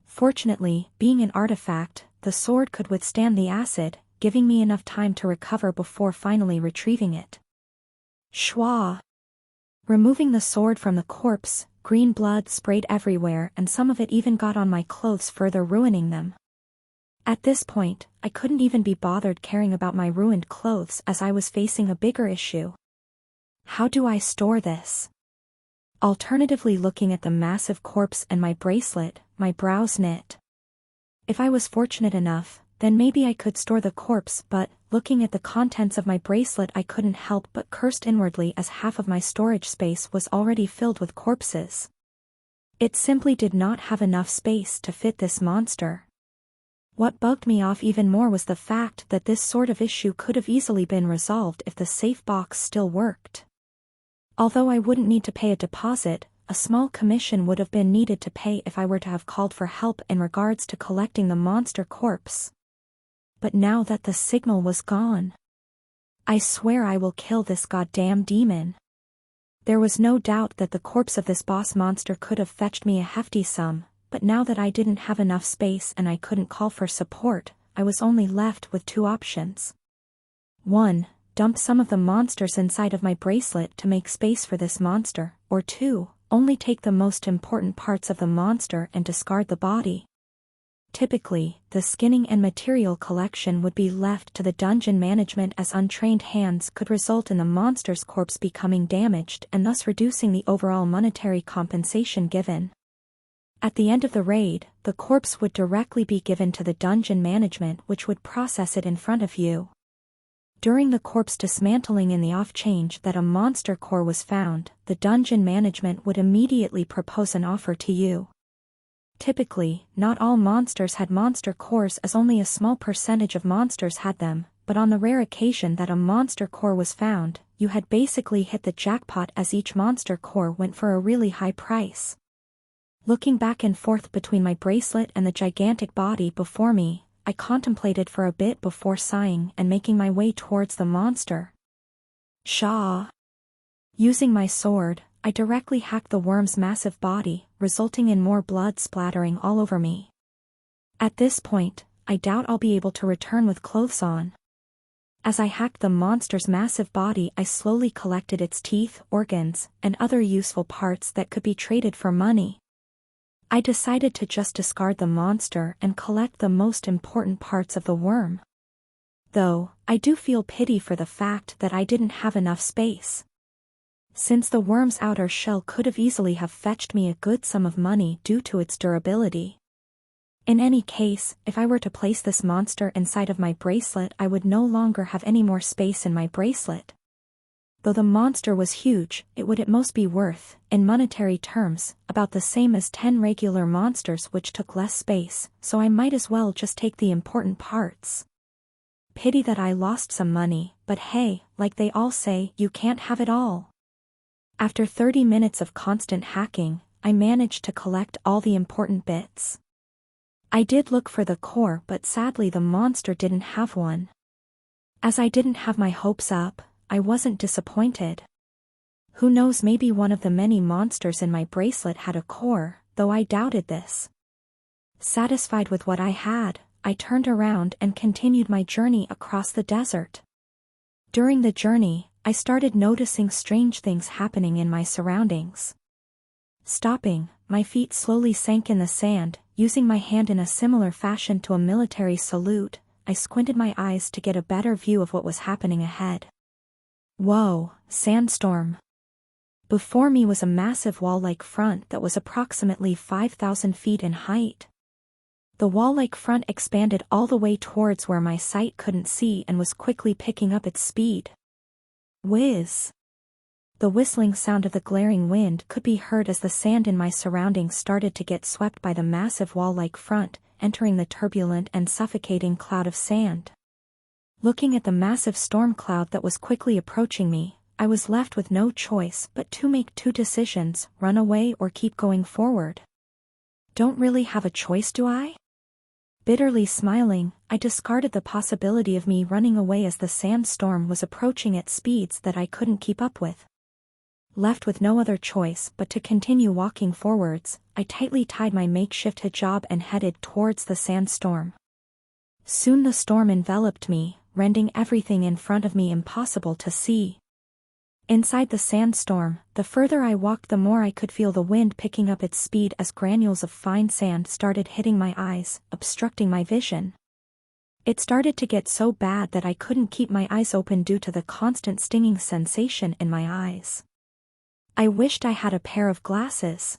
Fortunately, being an artifact, the sword could withstand the acid, giving me enough time to recover before finally retrieving it. Schwa! Removing the sword from the corpse, green blood sprayed everywhere and some of it even got on my clothes, further ruining them. At this point, I couldn't even be bothered caring about my ruined clothes as I was facing a bigger issue. How do I store this? Alternatively, looking at the massive corpse and my bracelet, my brows knit. If I was fortunate enough, then maybe I could store the corpse, but, looking at the contents of my bracelet, I couldn't help but curse inwardly as half of my storage space was already filled with corpses. It simply did not have enough space to fit this monster. What bugged me off even more was the fact that this sort of issue could have easily been resolved if the safe box still worked. Although I wouldn't need to pay a deposit, a small commission would have been needed to pay if I were to have called for help in regards to collecting the monster corpse. But now that the signal was gone, I swear I will kill this goddamn demon. There was no doubt that the corpse of this boss monster could have fetched me a hefty sum, but now that I didn't have enough space and I couldn't call for support, I was only left with two options. 1. Dump some of the monsters inside of my bracelet to make space for this monster, or 2. Only take the most important parts of the monster and discard the body. Typically, the skinning and material collection would be left to the dungeon management, as untrained hands could result in the monster's corpse becoming damaged and thus reducing the overall monetary compensation given. At the end of the raid, the corpse would directly be given to the dungeon management, which would process it in front of you. During the corpse dismantling, in the off change that a monster core was found, the dungeon management would immediately propose an offer to you. Typically, not all monsters had monster cores, as only a small percentage of monsters had them, but on the rare occasion that a monster core was found, you had basically hit the jackpot, as each monster core went for a really high price. Looking back and forth between my bracelet and the gigantic body before me, I contemplated for a bit before sighing and making my way towards the monster. Shaw! Using my sword, I directly hacked the worm's massive body, resulting in more blood splattering all over me. At this point, I doubt I'll be able to return with clothes on. As I hacked the monster's massive body, I slowly collected its teeth, organs, and other useful parts that could be traded for money. I decided to just discard the monster and collect the most important parts of the worm. Though, I do feel pity for the fact that I didn't have enough space. Since the worm's outer shell could have easily have fetched me a good sum of money due to its durability. In any case, if I were to place this monster inside of my bracelet, I would no longer have any more space in my bracelet. Though the monster was huge, it would at most be worth, in monetary terms, about the same as 10 regular monsters, which took less space, so I might as well just take the important parts. Pity that I lost some money, but hey, like they all say, you can't have it all. After 30 minutes of constant hacking, I managed to collect all the important bits. I did look for the core, but sadly the monster didn't have one. As I didn't have my hopes up, I wasn't disappointed. Who knows, maybe one of the many monsters in my bracelet had a core, though I doubted this. Satisfied with what I had, I turned around and continued my journey across the desert. During the journey, I started noticing strange things happening in my surroundings. Stopping, my feet slowly sank in the sand. Using my hand in a similar fashion to a military salute, I squinted my eyes to get a better view of what was happening ahead. Whoa, sandstorm. Before me was a massive wall-like front that was approximately 5,000 feet in height. The wall-like front expanded all the way towards where my sight couldn't see and was quickly picking up its speed. Whiz! The whistling sound of the glaring wind could be heard as the sand in my surroundings started to get swept by the massive wall-like front, entering the turbulent and suffocating cloud of sand. Looking at the massive storm cloud that was quickly approaching me, I was left with no choice but to make two decisions: run away or keep going forward. Don't really have a choice, do I? Bitterly smiling, I discarded the possibility of me running away as the sandstorm was approaching at speeds that I couldn't keep up with. Left with no other choice but to continue walking forwards, I tightly tied my makeshift hijab and headed towards the sandstorm. Soon the storm enveloped me, rendering everything in front of me impossible to see. Inside the sandstorm, the further I walked the more I could feel the wind picking up its speed as granules of fine sand started hitting my eyes, obstructing my vision. It started to get so bad that I couldn't keep my eyes open due to the constant stinging sensation in my eyes. I wished I had a pair of glasses.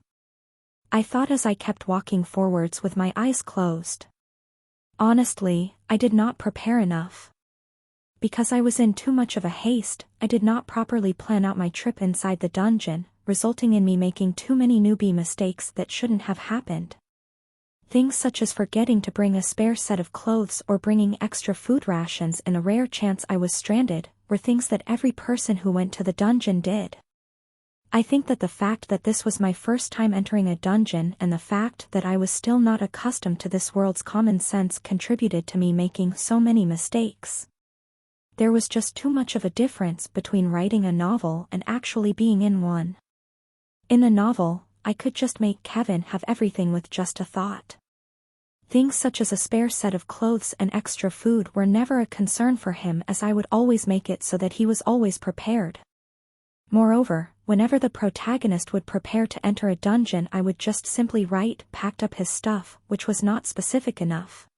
I thought as I kept walking forwards with my eyes closed. Honestly, I did not prepare enough. Because I was in too much of a haste, I did not properly plan out my trip inside the dungeon, resulting in me making too many newbie mistakes that shouldn't have happened. Things such as forgetting to bring a spare set of clothes or bringing extra food rations in a rare chance I was stranded, were things that every person who went to the dungeon did. I think that the fact that this was my first time entering a dungeon and the fact that I was still not accustomed to this world's common sense contributed to me making so many mistakes. There was just too much of a difference between writing a novel and actually being in one. In a novel, I could just make Kevin have everything with just a thought. Things such as a spare set of clothes and extra food were never a concern for him, as I would always make it so that he was always prepared. Moreover, whenever the protagonist would prepare to enter a dungeon, I would just simply write "packed up his stuff," which was not specific enough.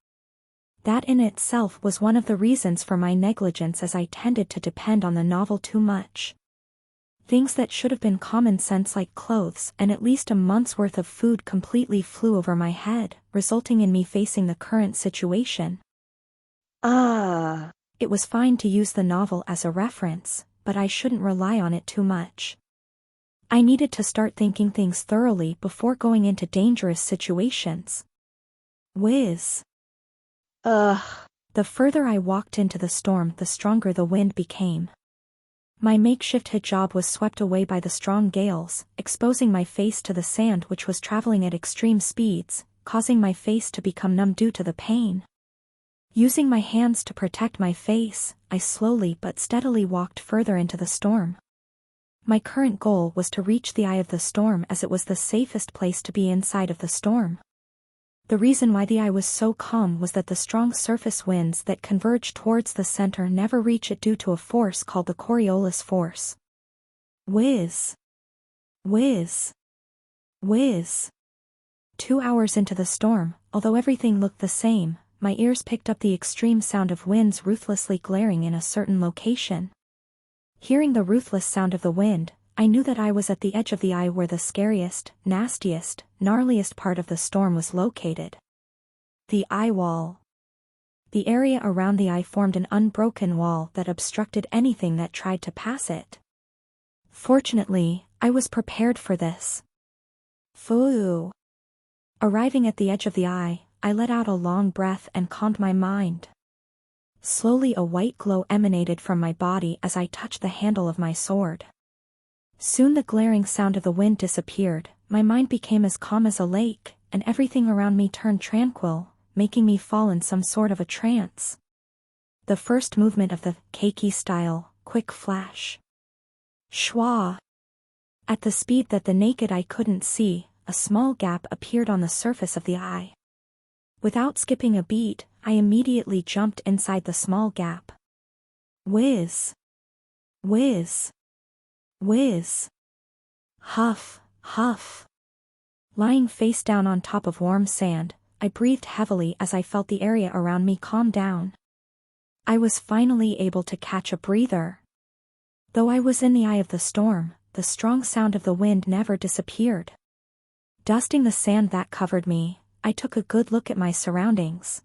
That in itself was one of the reasons for my negligence, as I tended to depend on the novel too much. Things that should have been common sense like clothes and at least a month's worth of food completely flew over my head, resulting in me facing the current situation. It was fine to use the novel as a reference, but I shouldn't rely on it too much. I needed to start thinking things thoroughly before going into dangerous situations. Whiz. The further I walked into the storm, the stronger the wind became. My makeshift hijab was swept away by the strong gales, exposing my face to the sand which was traveling at extreme speeds, causing my face to become numb due to the pain. Using my hands to protect my face, I slowly but steadily walked further into the storm. My current goal was to reach the eye of the storm, as it was the safest place to be inside of the storm. The reason why the eye was so calm was that the strong surface winds that converge towards the center never reach it due to a force called the Coriolis force. Whiz. Whiz. Whiz. 2 hours into the storm, although everything looked the same, my ears picked up the extreme sound of winds ruthlessly glaring in a certain location. Hearing the ruthless sound of the wind, I knew that I was at the edge of the eye where the scariest, nastiest, gnarliest part of the storm was located. The eye wall. The area around the eye formed an unbroken wall that obstructed anything that tried to pass it. Fortunately, I was prepared for this. Foo. Arriving at the edge of the eye, I let out a long breath and calmed my mind. Slowly a white glow emanated from my body as I touched the handle of my sword. Soon the glaring sound of the wind disappeared, my mind became as calm as a lake, and everything around me turned tranquil, making me fall in some sort of a trance. The first movement of the keiki style, quick flash. Schwa. At the speed that the naked eye couldn't see, a small gap appeared on the surface of the eye. Without skipping a beat, I immediately jumped inside the small gap. Whiz. Whiz. Whiz. Huff, huff. Lying face down on top of warm sand, I breathed heavily as I felt the area around me calm down. I was finally able to catch a breather. Though I was in the eye of the storm, the strong sound of the wind never disappeared. Dusting the sand that covered me, I took a good look at my surroundings.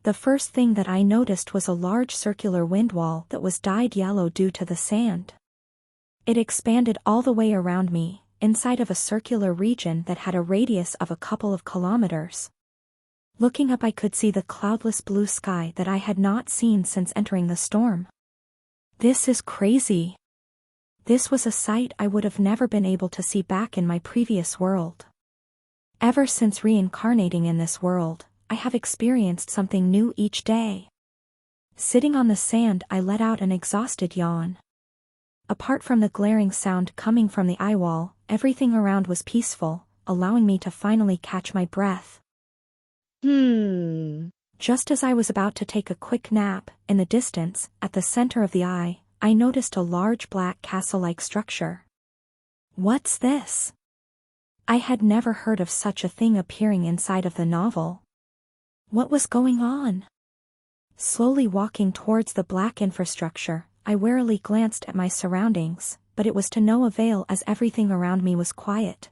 The first thing that I noticed was a large circular wind wall that was dyed yellow due to the sand. It expanded all the way around me, inside of a circular region that had a radius of a couple of kilometers. Looking up, I could see the cloudless blue sky that I had not seen since entering the storm. This is crazy. This was a sight I would have never been able to see back in my previous world. Ever since reincarnating in this world, I have experienced something new each day. Sitting on the sand, I let out an exhausted yawn. Apart from the glaring sound coming from the eye wall, everything around was peaceful, allowing me to finally catch my breath. Just as I was about to take a quick nap, in the distance, at the center of the eye, I noticed a large black castle-like structure. What's this? I had never heard of such a thing appearing inside of the novel. What was going on? Slowly walking towards the black infrastructure, I warily glanced at my surroundings, but it was to no avail as everything around me was quiet.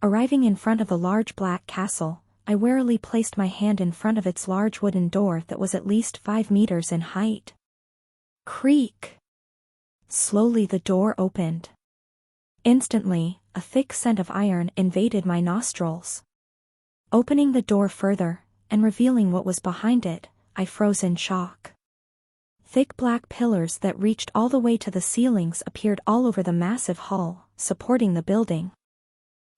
Arriving in front of the large black castle, I warily placed my hand in front of its large wooden door that was at least 5 meters in height. Creak! Slowly the door opened. Instantly, a thick scent of iron invaded my nostrils. Opening the door further, and revealing what was behind it, I froze in shock. Thick black pillars that reached all the way to the ceilings appeared all over the massive hall, supporting the building.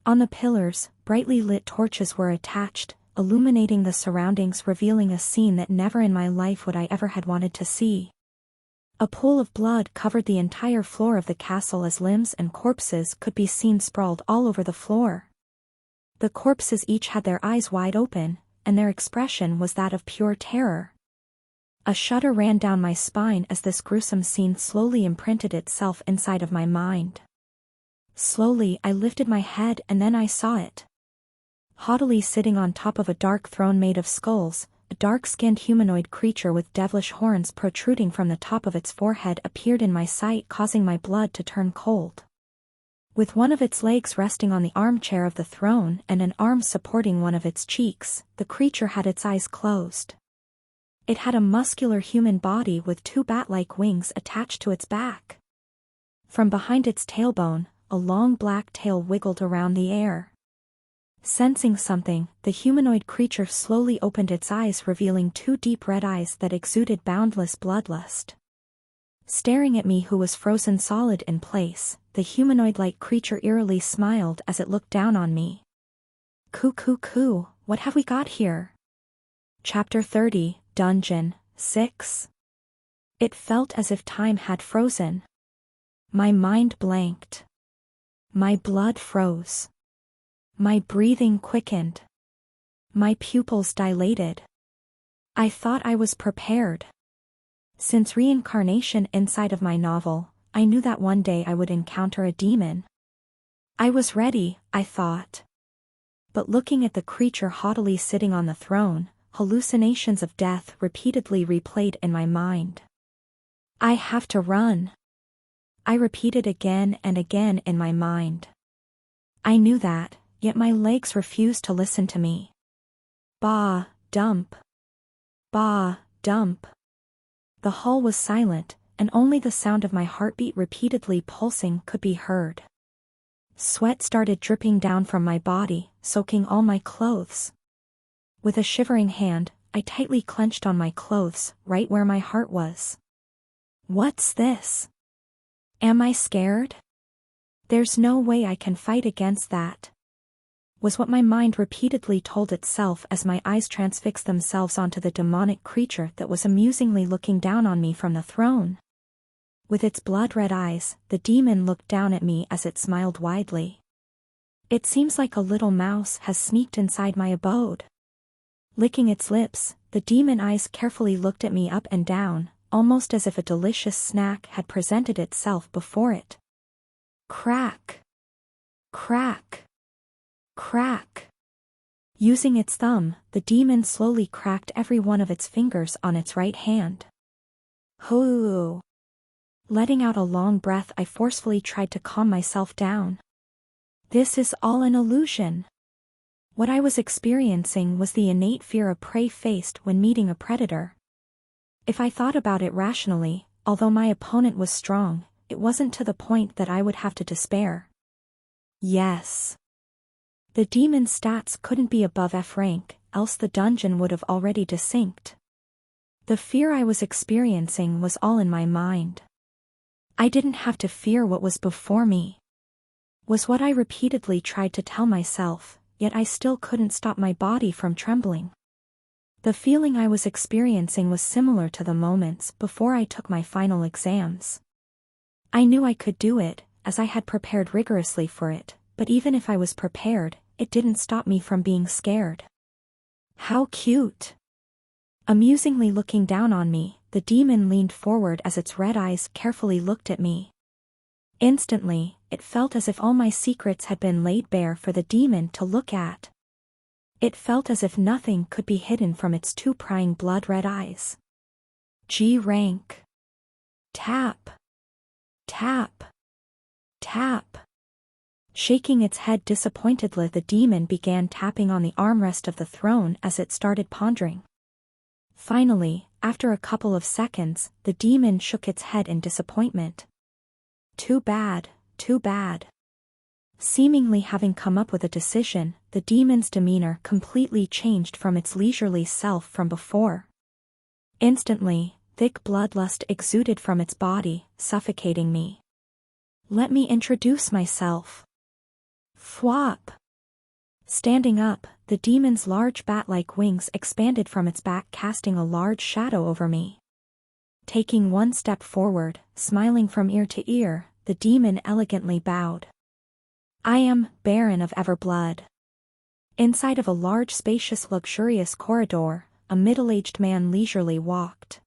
On the pillars, brightly lit torches were attached, illuminating the surroundings, revealing a scene that never in my life would I ever had wanted to see. A pool of blood covered the entire floor of the castle as limbs and corpses could be seen sprawled all over the floor. The corpses each had their eyes wide open, and their expression was that of pure terror. A shudder ran down my spine as this gruesome scene slowly imprinted itself inside of my mind. Slowly I lifted my head and then I saw it. Haughtily sitting on top of a dark throne made of skulls, a dark-skinned humanoid creature with devilish horns protruding from the top of its forehead appeared in my sight, causing my blood to turn cold. With one of its legs resting on the armchair of the throne and an arm supporting one of its cheeks, the creature had its eyes closed. It had a muscular human body with 2 bat-like wings attached to its back. From behind its tailbone, a long black tail wiggled around the air. Sensing something, the humanoid creature slowly opened its eyes, revealing 2 deep red eyes that exuded boundless bloodlust. Staring at me who was frozen solid in place, the humanoid-like creature eerily smiled as it looked down on me. Coo, what have we got here? Chapter 30, Dungeon 6. It felt as if time had frozen. My mind blanked. My blood froze. My breathing quickened. My pupils dilated. I thought I was prepared. Since reincarnation inside of my novel, I knew that one day I would encounter a demon. I was ready, I thought. But looking at the creature haughtily sitting on the throne, hallucinations of death repeatedly replayed in my mind. I have to run. I repeated again and again in my mind. I knew that, yet my legs refused to listen to me. Bah, dump. Bah, dump. The hall was silent, and only the sound of my heartbeat repeatedly pulsing could be heard. Sweat started dripping down from my body, soaking all my clothes. With a shivering hand, I tightly clenched on my clothes, right where my heart was. What's this? Am I scared? There's no way I can fight against that, was what my mind repeatedly told itself as my eyes transfixed themselves onto the demonic creature that was amusingly looking down on me from the throne. With its blood-red eyes, the demon looked down at me as it smiled widely. It seems like a little mouse has sneaked inside my abode. Licking its lips, the demon eyes carefully looked at me up and down, almost as if a delicious snack had presented itself before it. Crack. Crack. Crack. Using its thumb, the demon slowly cracked every one of its fingers on its right hand. Hoo! Letting out a long breath, I forcefully tried to calm myself down. This is all an illusion. What I was experiencing was the innate fear a prey faced when meeting a predator. If I thought about it rationally, although my opponent was strong, it wasn't to the point that I would have to despair. Yes. The demon's stats couldn't be above F rank, else the dungeon would have already desynced. The fear I was experiencing was all in my mind. I didn't have to fear what was before me. Was what I repeatedly tried to tell myself, yet I still couldn't stop my body from trembling. The feeling I was experiencing was similar to the moments before I took my final exams. I knew I could do it, as I had prepared rigorously for it, but even if I was prepared, it didn't stop me from being scared. How cute! Amusingly looking down on me, the demon leaned forward as its red eyes carefully looked at me. Instantly, it felt as if all my secrets had been laid bare for the demon to look at. It felt as if nothing could be hidden from its two prying blood-red eyes. G rank. Tap. Tap. Tap. Shaking its head disappointedly, the demon began tapping on the armrest of the throne as it started pondering. Finally, after a couple of seconds, the demon shook its head in disappointment. Too bad, too bad. Seemingly having come up with a decision, the demon's demeanor completely changed from its leisurely self from before. Instantly, thick bloodlust exuded from its body, suffocating me. Let me introduce myself. Thwop. Standing up, the demon's large bat-like wings expanded from its back, casting a large shadow over me. Taking one step forward, smiling from ear to ear, the demon elegantly bowed. I am Baron of Everblood. Inside of a large, spacious, luxurious corridor, a middle-aged man leisurely walked.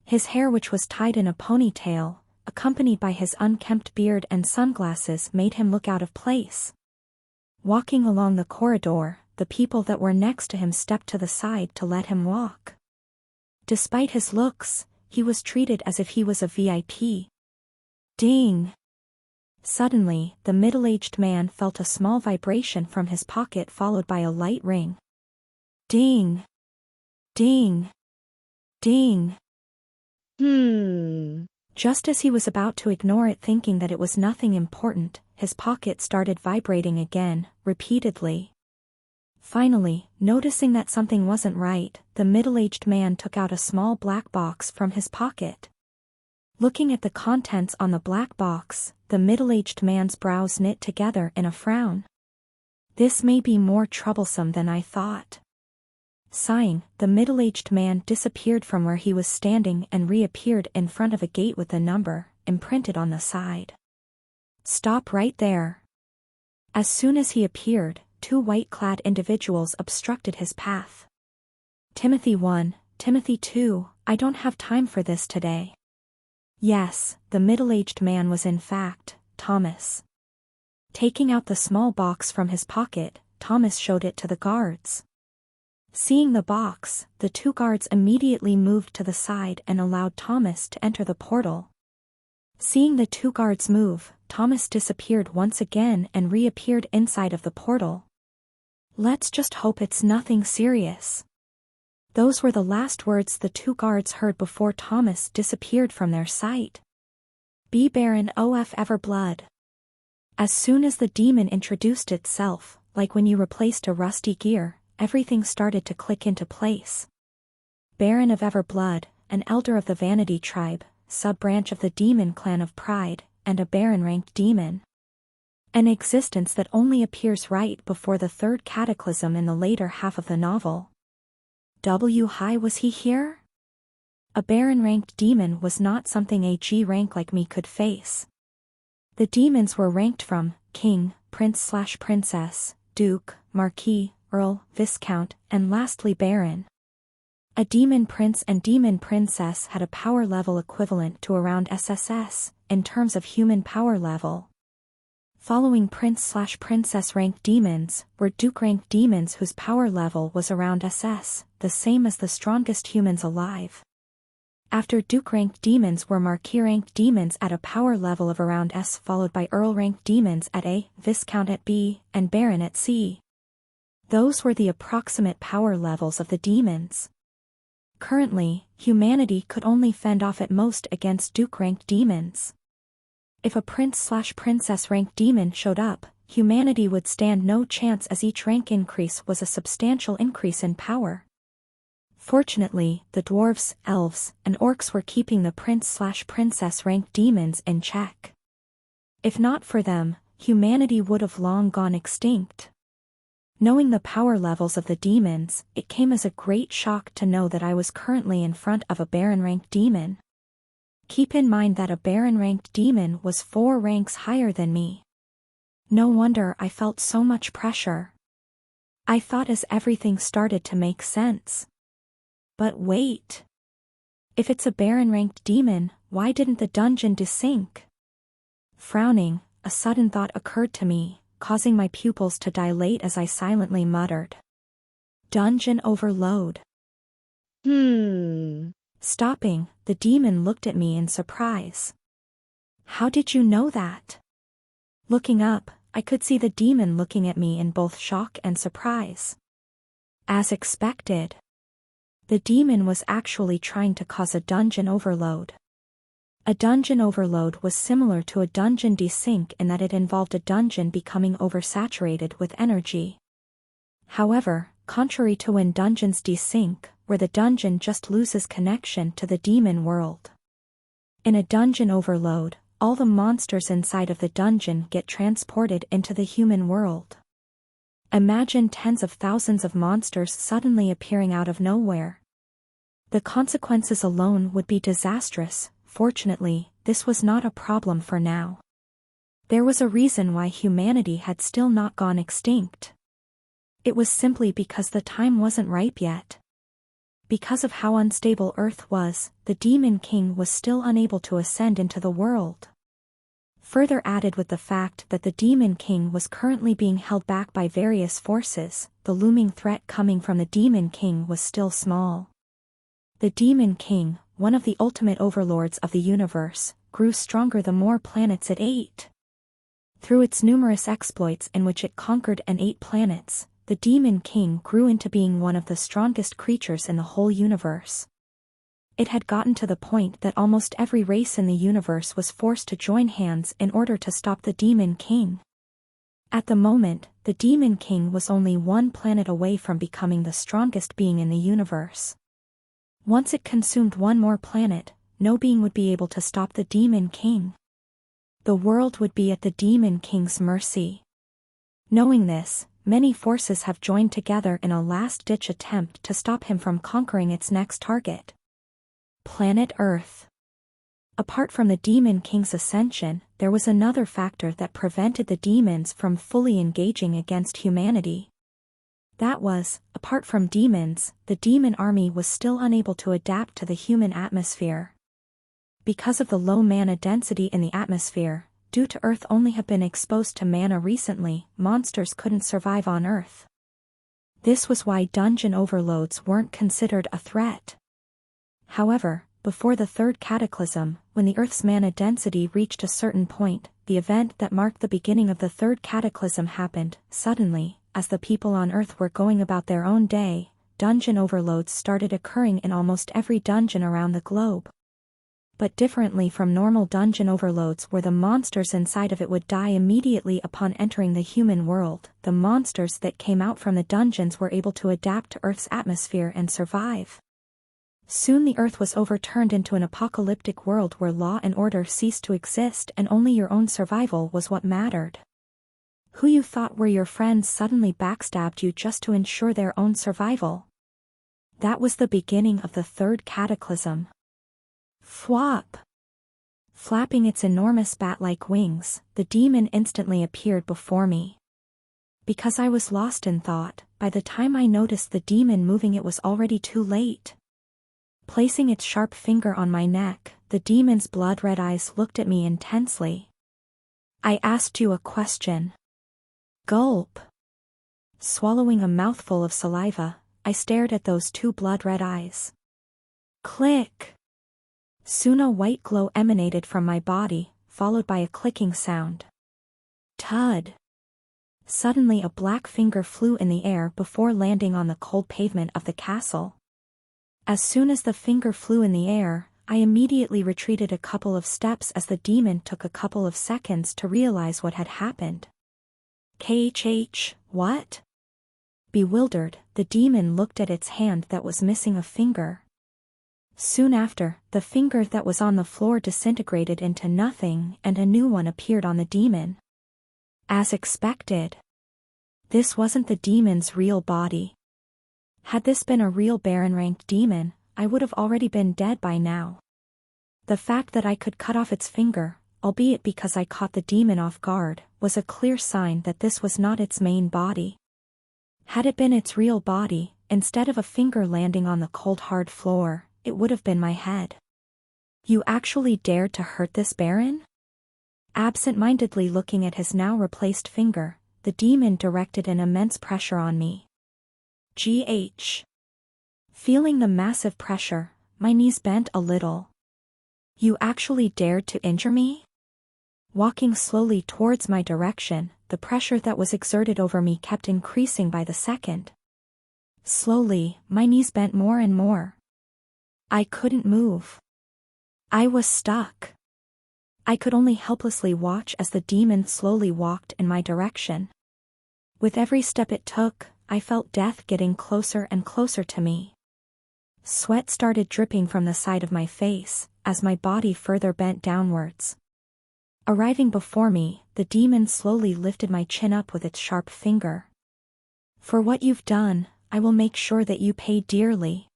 His hair, which was tied in a ponytail, accompanied by his unkempt beard and sunglasses, made him look out of place. Walking along the corridor, the people that were next to him stepped to the side to let him walk. Despite his looks, he was treated as if he was a VIP. Ding! Suddenly, the middle-aged man felt a small vibration from his pocket, followed by a light ring. Ding! Ding! Ding! Just as he was about to ignore it, thinking that it was nothing important, his pocket started vibrating again, repeatedly. Finally, noticing that something wasn't right, the middle-aged man took out a small black box from his pocket. Looking at the contents on the black box, the middle-aged man's brows knit together in a frown. This may be more troublesome than I thought. Sighing, the middle-aged man disappeared from where he was standing and reappeared in front of a gate with a number imprinted on the side. Stop right there. As soon as he appeared, two white-clad individuals obstructed his path. Timothy 1, Timothy 2, I don't have time for this today. Yes, the middle-aged man was in fact Thomas. Taking out the small box from his pocket, Thomas showed it to the guards. Seeing the box, the two guards immediately moved to the side and allowed Thomas to enter the portal. Seeing the two guards move, Thomas disappeared once again and reappeared inside of the portal. Let's just hope it's nothing serious. Those were the last words the two guards heard before Thomas disappeared from their sight. Be Baron of Everblood. As soon as the demon introduced itself, like when you replaced a rusty gear, everything started to click into place. Baron of Everblood, an elder of the Vanity tribe, sub-branch of the demon clan of Pride, and a Baron-ranked demon. An existence that only appears right before the third cataclysm in the later half of the novel. High was he here? A Baron-ranked demon was not something a G rank like me could face. The demons were ranked from King, Prince/Princess, Duke, Marquis, Earl, Viscount, and lastly Baron. A demon prince and demon princess had a power level equivalent to around SSS, in terms of human power level. Following prince/princess rank demons were duke rank demons whose power level was around SS, the same as the strongest humans alive. After duke rank demons were marquis rank demons at a power level of around S, followed by earl rank demons at A, viscount at B, and baron at C. Those were the approximate power levels of the demons. Currently, humanity could only fend off at most against duke rank demons. If a prince/princess rank demon showed up, humanity would stand no chance as each rank increase was a substantial increase in power. Fortunately, the dwarves, elves, and orcs were keeping the prince/princess rank demons in check. If not for them, humanity would have long gone extinct. Knowing the power levels of the demons, it came as a great shock to know that I was currently in front of a baron-ranked demon. Keep in mind that a baron-ranked demon was 4 ranks higher than me. No wonder I felt so much pressure. I thought as everything started to make sense. But wait. If it's a baron-ranked demon, why didn't the dungeon desync? Frowning, a sudden thought occurred to me, causing my pupils to dilate as I silently muttered. Dungeon overload. Stopping, the demon looked at me in surprise. How did you know that? Looking up, I could see the demon looking at me in both shock and surprise. As expected. The demon was actually trying to cause a dungeon overload. A dungeon overload was similar to a dungeon desync in that it involved a dungeon becoming oversaturated with energy. However, contrary to when dungeons desync, where the dungeon just loses connection to the demon world. In a dungeon overload, all the monsters inside of the dungeon get transported into the human world. Imagine tens of thousands of monsters suddenly appearing out of nowhere. The consequences alone would be disastrous. Fortunately, this was not a problem for now. There was a reason why humanity had still not gone extinct. It was simply because the time wasn't ripe yet. Because of how unstable Earth was, the Demon King was still unable to ascend into the world. Further added with the fact that the Demon King was currently being held back by various forces, the looming threat coming from the Demon King was still small. The Demon King, one of the ultimate overlords of the universe, grew stronger the more planets it ate. Through its numerous exploits in which it conquered and ate planets, the Demon King grew into being one of the strongest creatures in the whole universe. It had gotten to the point that almost every race in the universe was forced to join hands in order to stop the Demon King. At the moment, the Demon King was only one planet away from becoming the strongest being in the universe. Once it consumed one more planet, no being would be able to stop the Demon King. The world would be at the Demon King's mercy. Knowing this, many forces have joined together in a last-ditch attempt to stop him from conquering its next target. Planet Earth. Apart from the Demon King's ascension, there was another factor that prevented the demons from fully engaging against humanity. That was, apart from demons, the demon army was still unable to adapt to the human atmosphere. Because of the low mana density in the atmosphere, due to Earth only have been exposed to mana recently, monsters couldn't survive on Earth. This was why dungeon overloads weren't considered a threat. However, before the third cataclysm, when the Earth's mana density reached a certain point, the event that marked the beginning of the third cataclysm happened. Suddenly, as the people on Earth were going about their own day, dungeon overloads started occurring in almost every dungeon around the globe. But differently from normal dungeon overloads where the monsters inside of it would die immediately upon entering the human world, the monsters that came out from the dungeons were able to adapt to Earth's atmosphere and survive. Soon the Earth was overturned into an apocalyptic world where law and order ceased to exist and only your own survival was what mattered. Who you thought were your friends suddenly backstabbed you just to ensure their own survival. That was the beginning of the third cataclysm. Flop! Flapping its enormous bat-like wings, the demon instantly appeared before me. Because I was lost in thought, by the time I noticed the demon moving it was already too late. Placing its sharp finger on my neck, the demon's blood-red eyes looked at me intensely. I asked you a question. Gulp. Swallowing a mouthful of saliva, I stared at those two blood-red eyes. Click. Soon a white glow emanated from my body, followed by a clicking sound. Thud. Suddenly a black finger flew in the air before landing on the cold pavement of the castle. As soon as the finger flew in the air, I immediately retreated a couple of steps as the demon took a couple of seconds to realize what had happened. What? Bewildered, the demon looked at its hand that was missing a finger. Soon after, the finger that was on the floor disintegrated into nothing and a new one appeared on the demon. As expected. This wasn't the demon's real body. Had this been a real Baron-ranked demon, I would have already been dead by now. The fact that I could cut off its finger, albeit because I caught the demon off guard, was a clear sign that this was not its main body. Had it been its real body, instead of a finger landing on the cold hard floor, it would have been my head. You actually dared to hurt this Baron? Absent-mindedly looking at his now replaced finger, the demon directed an immense pressure on me. Feeling the massive pressure, my knees bent a little. You actually dared to injure me? Walking slowly towards my direction, the pressure that was exerted over me kept increasing by the second. Slowly, my knees bent more and more. I couldn't move. I was stuck. I could only helplessly watch as the demon slowly walked in my direction. With every step it took, I felt death getting closer and closer to me. Sweat started dripping from the side of my face, as my body further bent downwards. Arriving before me, the demon slowly lifted my chin up with its sharp finger. For what you've done, I will make sure that you pay dearly.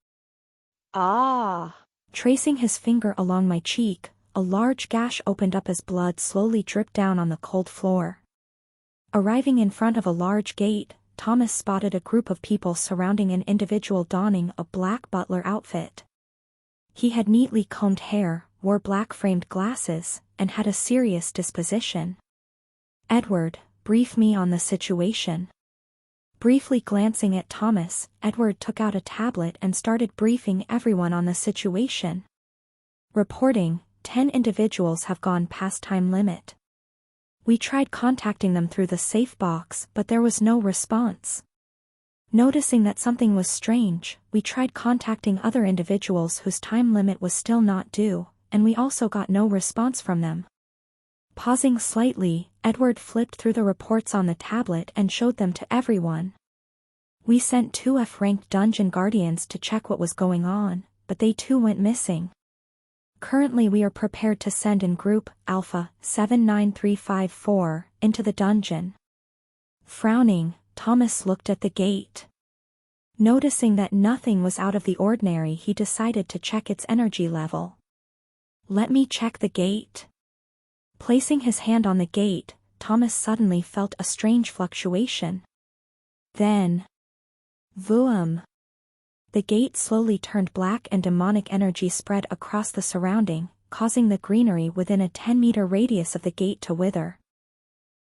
Tracing his finger along my cheek, a large gash opened up as blood slowly dripped down on the cold floor. Arriving in front of a large gate, Thomas spotted a group of people surrounding an individual donning a black butler outfit. He had neatly combed hair, wore black-framed glasses, and had a serious disposition. Edward, brief me on the situation. Briefly glancing at Thomas, Edward took out a tablet and started briefing everyone on the situation. Reporting, 10 individuals have gone past time limit. We tried contacting them through the safe box, but there was no response. Noticing that something was strange, we tried contacting other individuals whose time limit was still not due, and we also got no response from them. Pausing slightly, Edward flipped through the reports on the tablet and showed them to everyone. We sent 2 F-ranked dungeon guardians to check what was going on, but they too went missing. Currently we are prepared to send in Group Alpha 79354 into the dungeon. Frowning, Thomas looked at the gate. Noticing that nothing was out of the ordinary, he decided to check its energy level. Let me check the gate. Placing his hand on the gate, Thomas suddenly felt a strange fluctuation. Then, Voom! The gate slowly turned black and demonic energy spread across the surrounding, causing the greenery within a 10-meter radius of the gate to wither.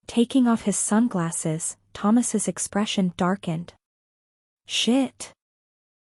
Taking off his sunglasses, Thomas's expression darkened. Shit!